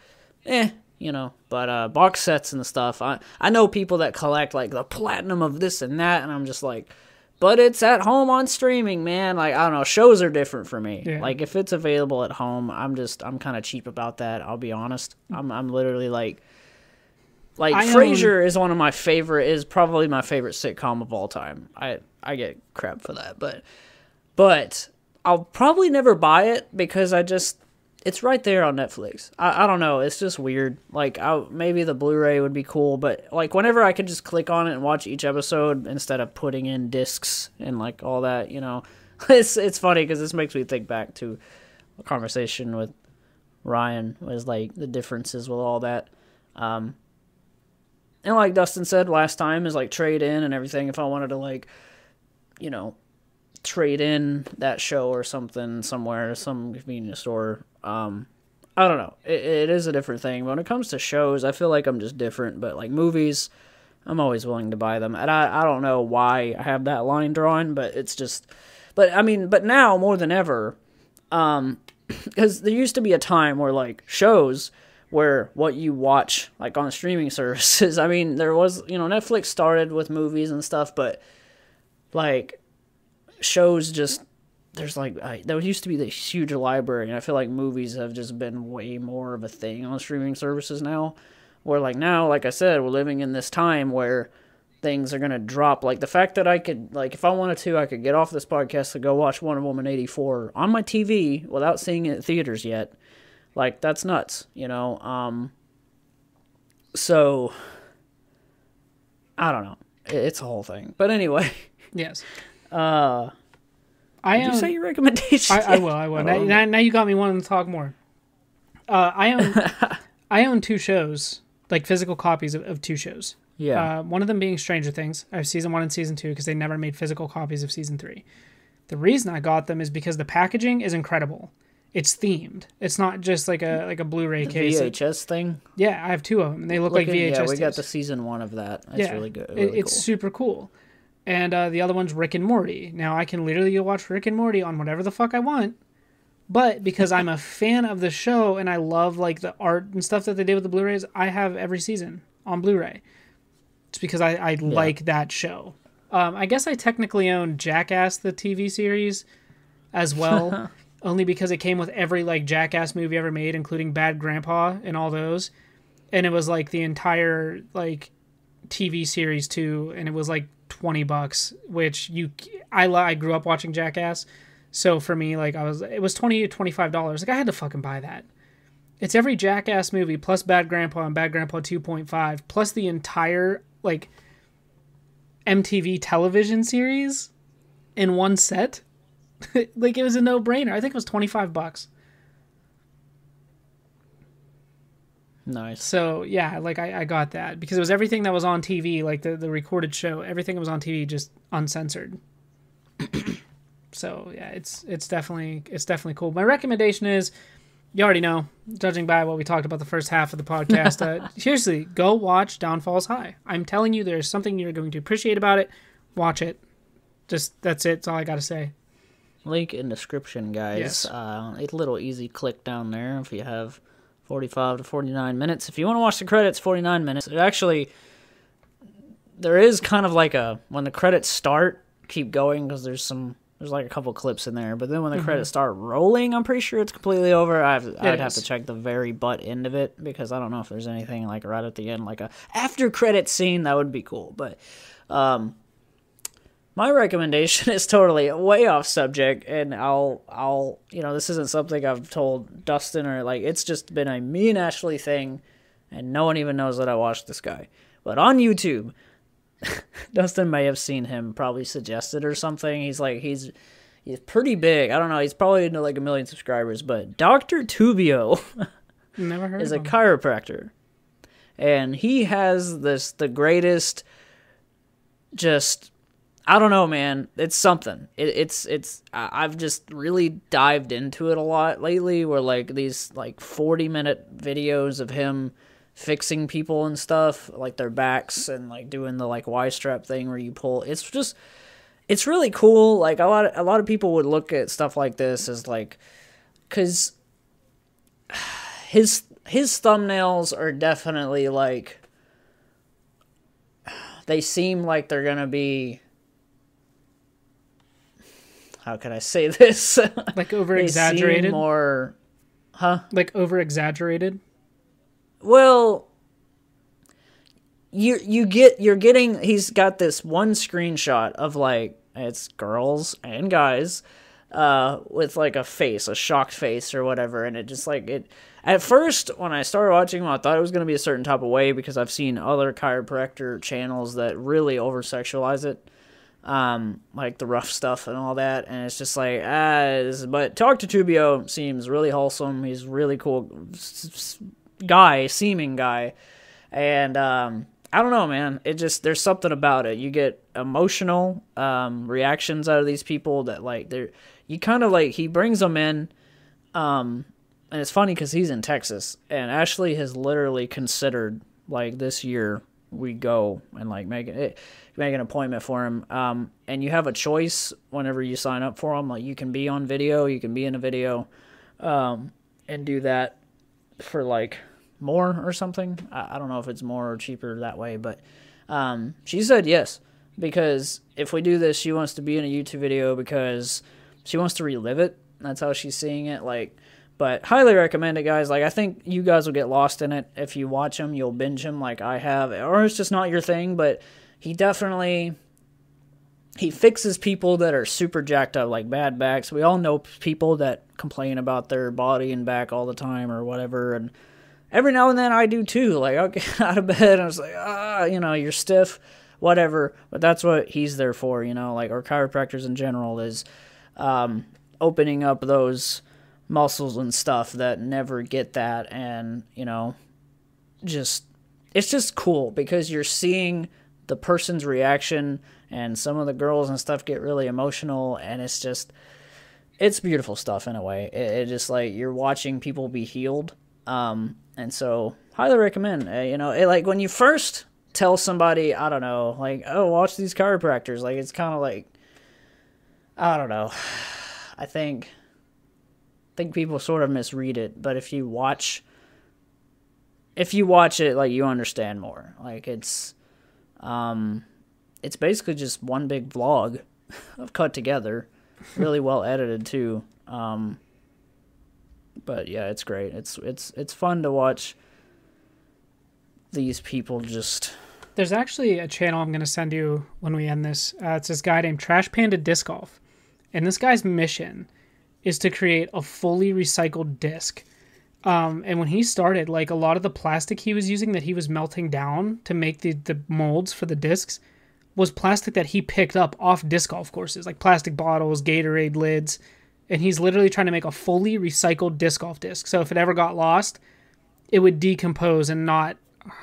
you know. But box sets and stuff, I know people that collect like the platinum of this and that, and I'm just like, but it's at home on streaming, man. Like, I don't know, shows are different for me. Yeah. Like if it's available at home, I'm kind of cheap about that. I'll be honest. I'm literally like Frasier is is probably my favorite sitcom of all time. I get crap for that, but I'll probably never buy it because it's right there on Netflix. I don't know. It's just weird. Like, maybe the Blu-ray would be cool, but like whenever I could just click on it and watch each episode instead of putting in discs and like all that, you know, it's funny because this makes me think back to a conversation with Ryan was like the differences with all that. And like Dustin said last time is like trade in and everything. If I wanted to like, you know, trade in that show or something somewhere, some convenience store. I don't know. It is a different thing. When it comes to shows, I feel like I'm just different. But like movies, I'm always willing to buy them. And I don't know why I have that line drawn, but it's just. But I mean, but now more than ever, because there used to be a time where like shows where what you watch like on streaming services. I mean, there was, you know, Netflix started with movies and stuff, but like shows just. There's like, there used to be this huge library, and I feel like movies have just been way more of a thing on streaming services now. Where like now, like I said, we're living in this time where things are going to drop. Like the fact that I could, like if I wanted to, I could get off this podcast to go watch Wonder Woman 84 on my TV without seeing it in theaters yet. Like that's nuts, you know? So, I don't know. It's a whole thing. But anyway. Yes. Did you say your recommendation? I will. Now you got me wanting to talk more. I own two shows, like physical copies of two shows. Yeah. One of them being Stranger Things. I have season 1 and season 2 because they never made physical copies of season 3. The reason I got them is because the packaging is incredible. It's themed. It's not just like a Blu-ray case. VHS thing? Yeah, I have two of them. They look like VHS. Yeah, we got the season 1 of that. It's really good. It's super cool. And the other one's Rick and Morty. Now, I can literally watch Rick and Morty on whatever the fuck I want. But because I'm a fan of the show and I love like the art and stuff that they did with the Blu-rays, I have every season on Blu-ray. It's because I like that show. I guess I technically own Jackass, the TV series, as well. Only because it came with every like Jackass movie ever made, including Bad Grandpa and all those. And it was like the entire like TV series too, and it was like $20, which I grew up watching Jackass, so for me like it was $20 to $25. Like I had to fucking buy that. It's every Jackass movie plus Bad Grandpa and Bad Grandpa 2.5 plus the entire like MTV television series in one set. Like it was a no-brainer. I think it was $25. Nice. So yeah, like I got that because it was everything that was on TV, like the recorded show, everything that was on TV, just uncensored. So yeah, it's definitely cool. My recommendation is, you already know, judging by what we talked about the first half of the podcast, seriously, go watch Downfalls High. I'm telling you, there's something you're going to appreciate about it. Watch it. Just that's it. That's all I got to say. Link in description, guys. Yes. A little easy click down there if you have 45 to 49 minutes. If you want to watch the credits, 49 minutes. It actually, there is kind of like when the credits start, keep going because there's like a couple clips in there. But then when the credits start rolling, I'm pretty sure it's completely over. I'd have to check the very butt end of it because I don't know if there's anything like right at the end, like a after credit scene. That would be cool. But my recommendation is totally way off subject, and I'll this isn't something I've told Dustin or like, it's just been a me and Ashley thing, and no one even knows that I watched this guy. But on YouTube, Dustin may have seen him, probably suggested or something. He's pretty big. I don't know. He's probably into like 1 million subscribers, but Dr. Tubio Never heard is of a him. chiropractor, and he has the greatest just I don't know, man. It's something. I've just really dived into it a lot lately, where like these like 40-minute videos of him fixing people and stuff, like their backs, and like doing the like Y strap thing where you pull. It's really cool. Like a lot of people would look at stuff like this as like, cause his thumbnails are definitely like, they seem like they're gonna be, how can I say this? Like over exaggerated? More, huh? Like over exaggerated? Well, you're getting, he's got this one screenshot of like, it's girls and guys with like a shocked face or whatever, and it just like it. At first, when I started watching him, I thought it was going to be a certain type of way, because I've seen other chiropractor channels that really over-sexualize it, like the rough stuff and all that, and it's just like, but Talk to Tubio seems really wholesome. He's really cool seeming guy, and I don't know, man. It just, there's something about it. You get emotional reactions out of these people that like you kind of like, he brings them in, and it's funny because he's in Texas, and Ashley has literally considered, like, this year we go and, like, make an appointment for him. And you have a choice whenever you sign up for him. Like, you can be on video, you can be in a video, and do that for, like, more or something. I don't know if it's more or cheaper that way, but she said yes, because if we do this, she wants to be in a YouTube video because she wants to relive it. That's how she's seeing it, like. But highly recommend it, guys. Like, I think you guys will get lost in it. If you watch him, you'll binge him like I have. Or it's just not your thing, but he fixes people that are super jacked up, like bad backs. We all know people that complain about their body and back all the time or whatever. And every now and then I do too. Like, I'll get out of bed and I was like, you're stiff, whatever. But that's what he's there for, like, or chiropractors in general, is opening up those muscles and stuff that never get that. And it's just cool because you're seeing the person's reaction, and some of the girls and stuff get really emotional, and it's beautiful stuff in a way. It just, like, you're watching people be healed, and so highly recommend. Like, when you first tell somebody, I don't know, like, oh, watch these chiropractors, like, it's kind of like, I don't know, I think people sort of misread it, but if you watch it, like, you understand more. Like, it's basically just one big vlog of cut together, really well edited too. But yeah, it's great. It's fun to watch these people just. There's actually a channel I'm going to send you when we end this. It's this guy named Trash Panda Disc Golf, and this guy's mission is to create a fully recycled disc. And when he started, like, a lot of the plastic he was using that he was melting down to make the molds for the discs was plastic that he picked up off disc golf courses, like plastic bottles, Gatorade lids, and he's literally trying to make a fully recycled disc golf disc. So if it ever got lost, it would decompose and not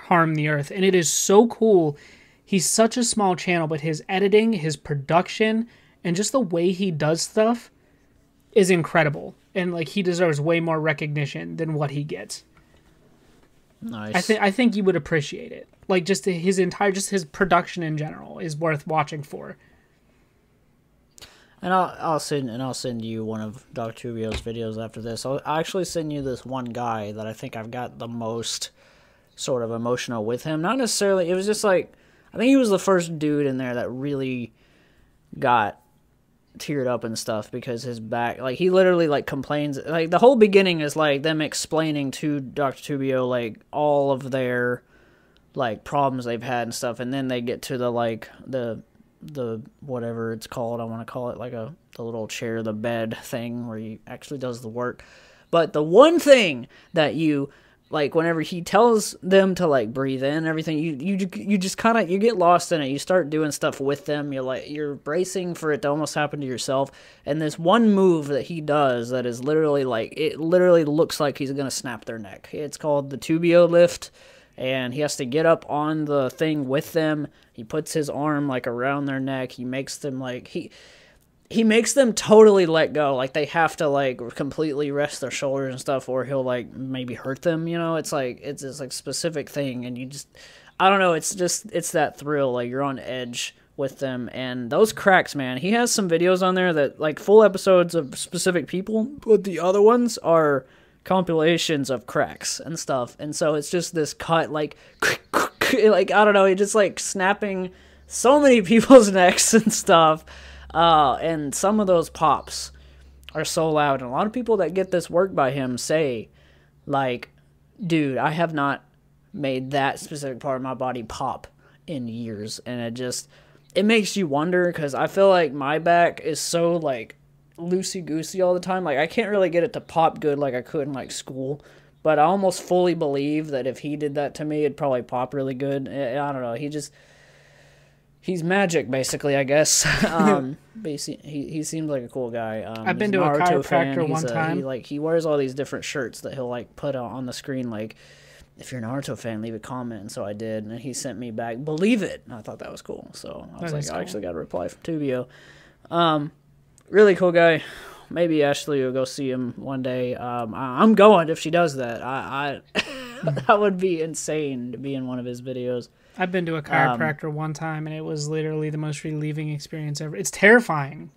harm the earth. And it is so cool. He's such a small channel, but his editing, his production, and just the way he does stuff is incredible, and like, he deserves way more recognition than what he gets. Nice. I think you would appreciate it. Like, just his production in general is worth watching for. And I'll send you one of Dr. Tubio's videos after this. I'll actually send you this one guy that I think I've got the most sort of emotional with him. Not necessarily. It was just like, I think he was the first dude in there that really got teared up and stuff, because his back, like, he literally, like, complains, like, the whole beginning is like them explaining to Dr. Tubio, like, all of their, like, problems they've had and stuff, and then they get to the, like, the whatever it's called, I want to call it, like, the little chair, the bed thing where he actually does the work. But the one thing that you, like, whenever he tells them to, like, breathe in and everything, you just kind of, you get lost in it. You start doing stuff with them. You're bracing for it to almost happen to yourself. And this one move that he does that is literally, like, it literally looks like he's going to snap their neck. It's called the Tubio lift. and he has to get up on the thing with them. He puts his arm like around their neck. He makes them like he makes them totally let go. Like they have to like completely rest their shoulders and stuff, or he'll like maybe hurt them. You know, it's this like specific thing, and you just, I don't know. It's that thrill. Like you're on edge with them, and those cracks, man. He has some videos on there that like full episodes of specific people, but the other ones are compilations of cracks and stuff. And so it's just this cut, like like I don't know, it's just like snapping so many people's necks and stuff. And some of those pops are so loud, and a lot of people that get this work by him say, like, dude, I have not made that specific part of my body pop in years. And it makes you wonder, because I feel like my back is so like loosey-goosey all the time. Like I can't really get it to pop good like I could in like school, but I almost fully believe that if he did that to me, it'd probably pop really good. I don't know, he's magic basically, I guess. But he seems like a cool guy. I've been to a chiropractor one time. He wears all these different shirts that he'll like put on the screen, like, if you're a Naruto fan, leave a comment. And so I did, and he sent me back, believe it. And I thought that was cool. So I was like, I actually got a reply from Tubio. Really cool guy. Maybe Ashley will go see him one day. I'm going if she does that. That would be insane to be in one of his videos. I've been to a chiropractor one time, and it was literally the most relieving experience ever. It's terrifying.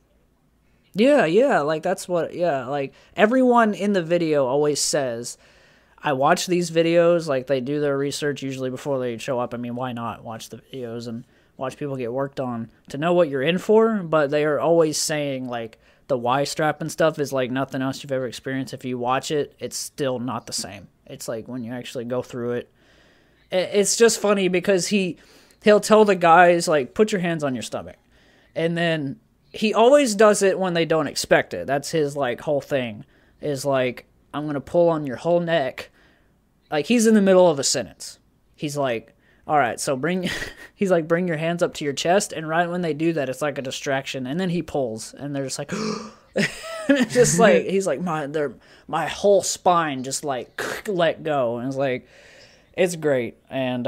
Yeah, like that's what, like everyone in the video always says, I watch these videos, like they do their research usually before they show up. I mean, why not watch the videos and watch people get worked on to know what you're in for? But they are always saying like the Y strap and stuff is like nothing else you've ever experienced. If you watch it, it's still not the same. It's like when you actually go through it. It's just funny because he'll tell the guys like, put your hands on your stomach. And then he always does it when they don't expect it. That's his like whole thing, is like, I'm going to pull on your whole neck. Like he's in the middle of a sentence. He's like, all right, so bring your hands up to your chest. And right when they do that, it's like a distraction. And then he pulls and they're just like, and it's just like, he's like, my whole spine just like let go. And it's like, it's great. And,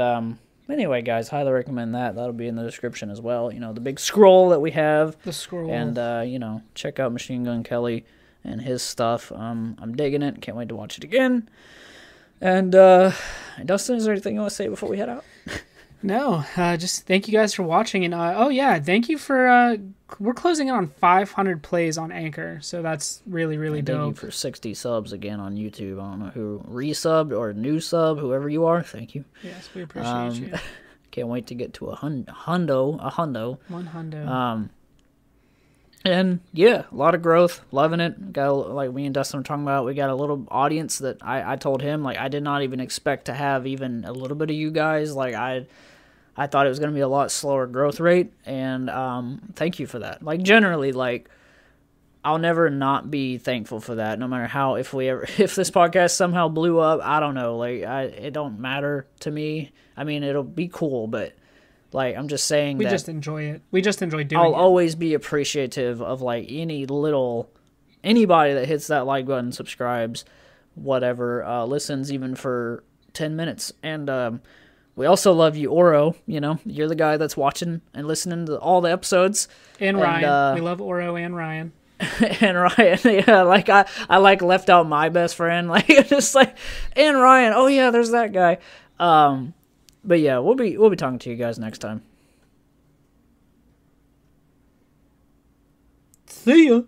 anyway, guys, highly recommend that. That'll be in the description as well. You know, the big scroll that we have. The scroll. And, you know, check out Machine Gun Kelly and his stuff. I'm digging it. Can't wait to watch it again. And, Dustin, is there anything you want to say before we head out? No, just thank you guys for watching. And, thank you for, we're closing in on 500 plays on Anchor. So that's really, really dope. Thank you for 60 subs again on YouTube. I don't know who resubbed or new sub, whoever you are. Thank you. Yes, we appreciate you. Can't wait to get to a hundo. One hundo. And yeah, a lot of growth, loving it. Got like me and Dustin were talking about, we got a little audience that I told him, like, I did not even expect to have even a little bit of you guys. Like I thought it was going to be a lot slower growth rate, and thank you for that. Like generally, like I'll never not be thankful for that, no matter how, if this podcast somehow blew up, I don't know, like it don't matter to me. I mean, it'll be cool, but like, I'm just saying we just enjoy it. We just enjoy doing it. I'll always be appreciative of like anybody that hits that like button, subscribes, whatever, listens even for 10 minutes. And we also love you, Oro. You know, you're the guy that's watching and listening to all the episodes. And Ryan. We love Oro and Ryan. And Ryan, yeah, like I like left out my best friend, like just like, and Ryan. Oh yeah, there's that guy. But yeah, we'll be talking to you guys next time. See ya.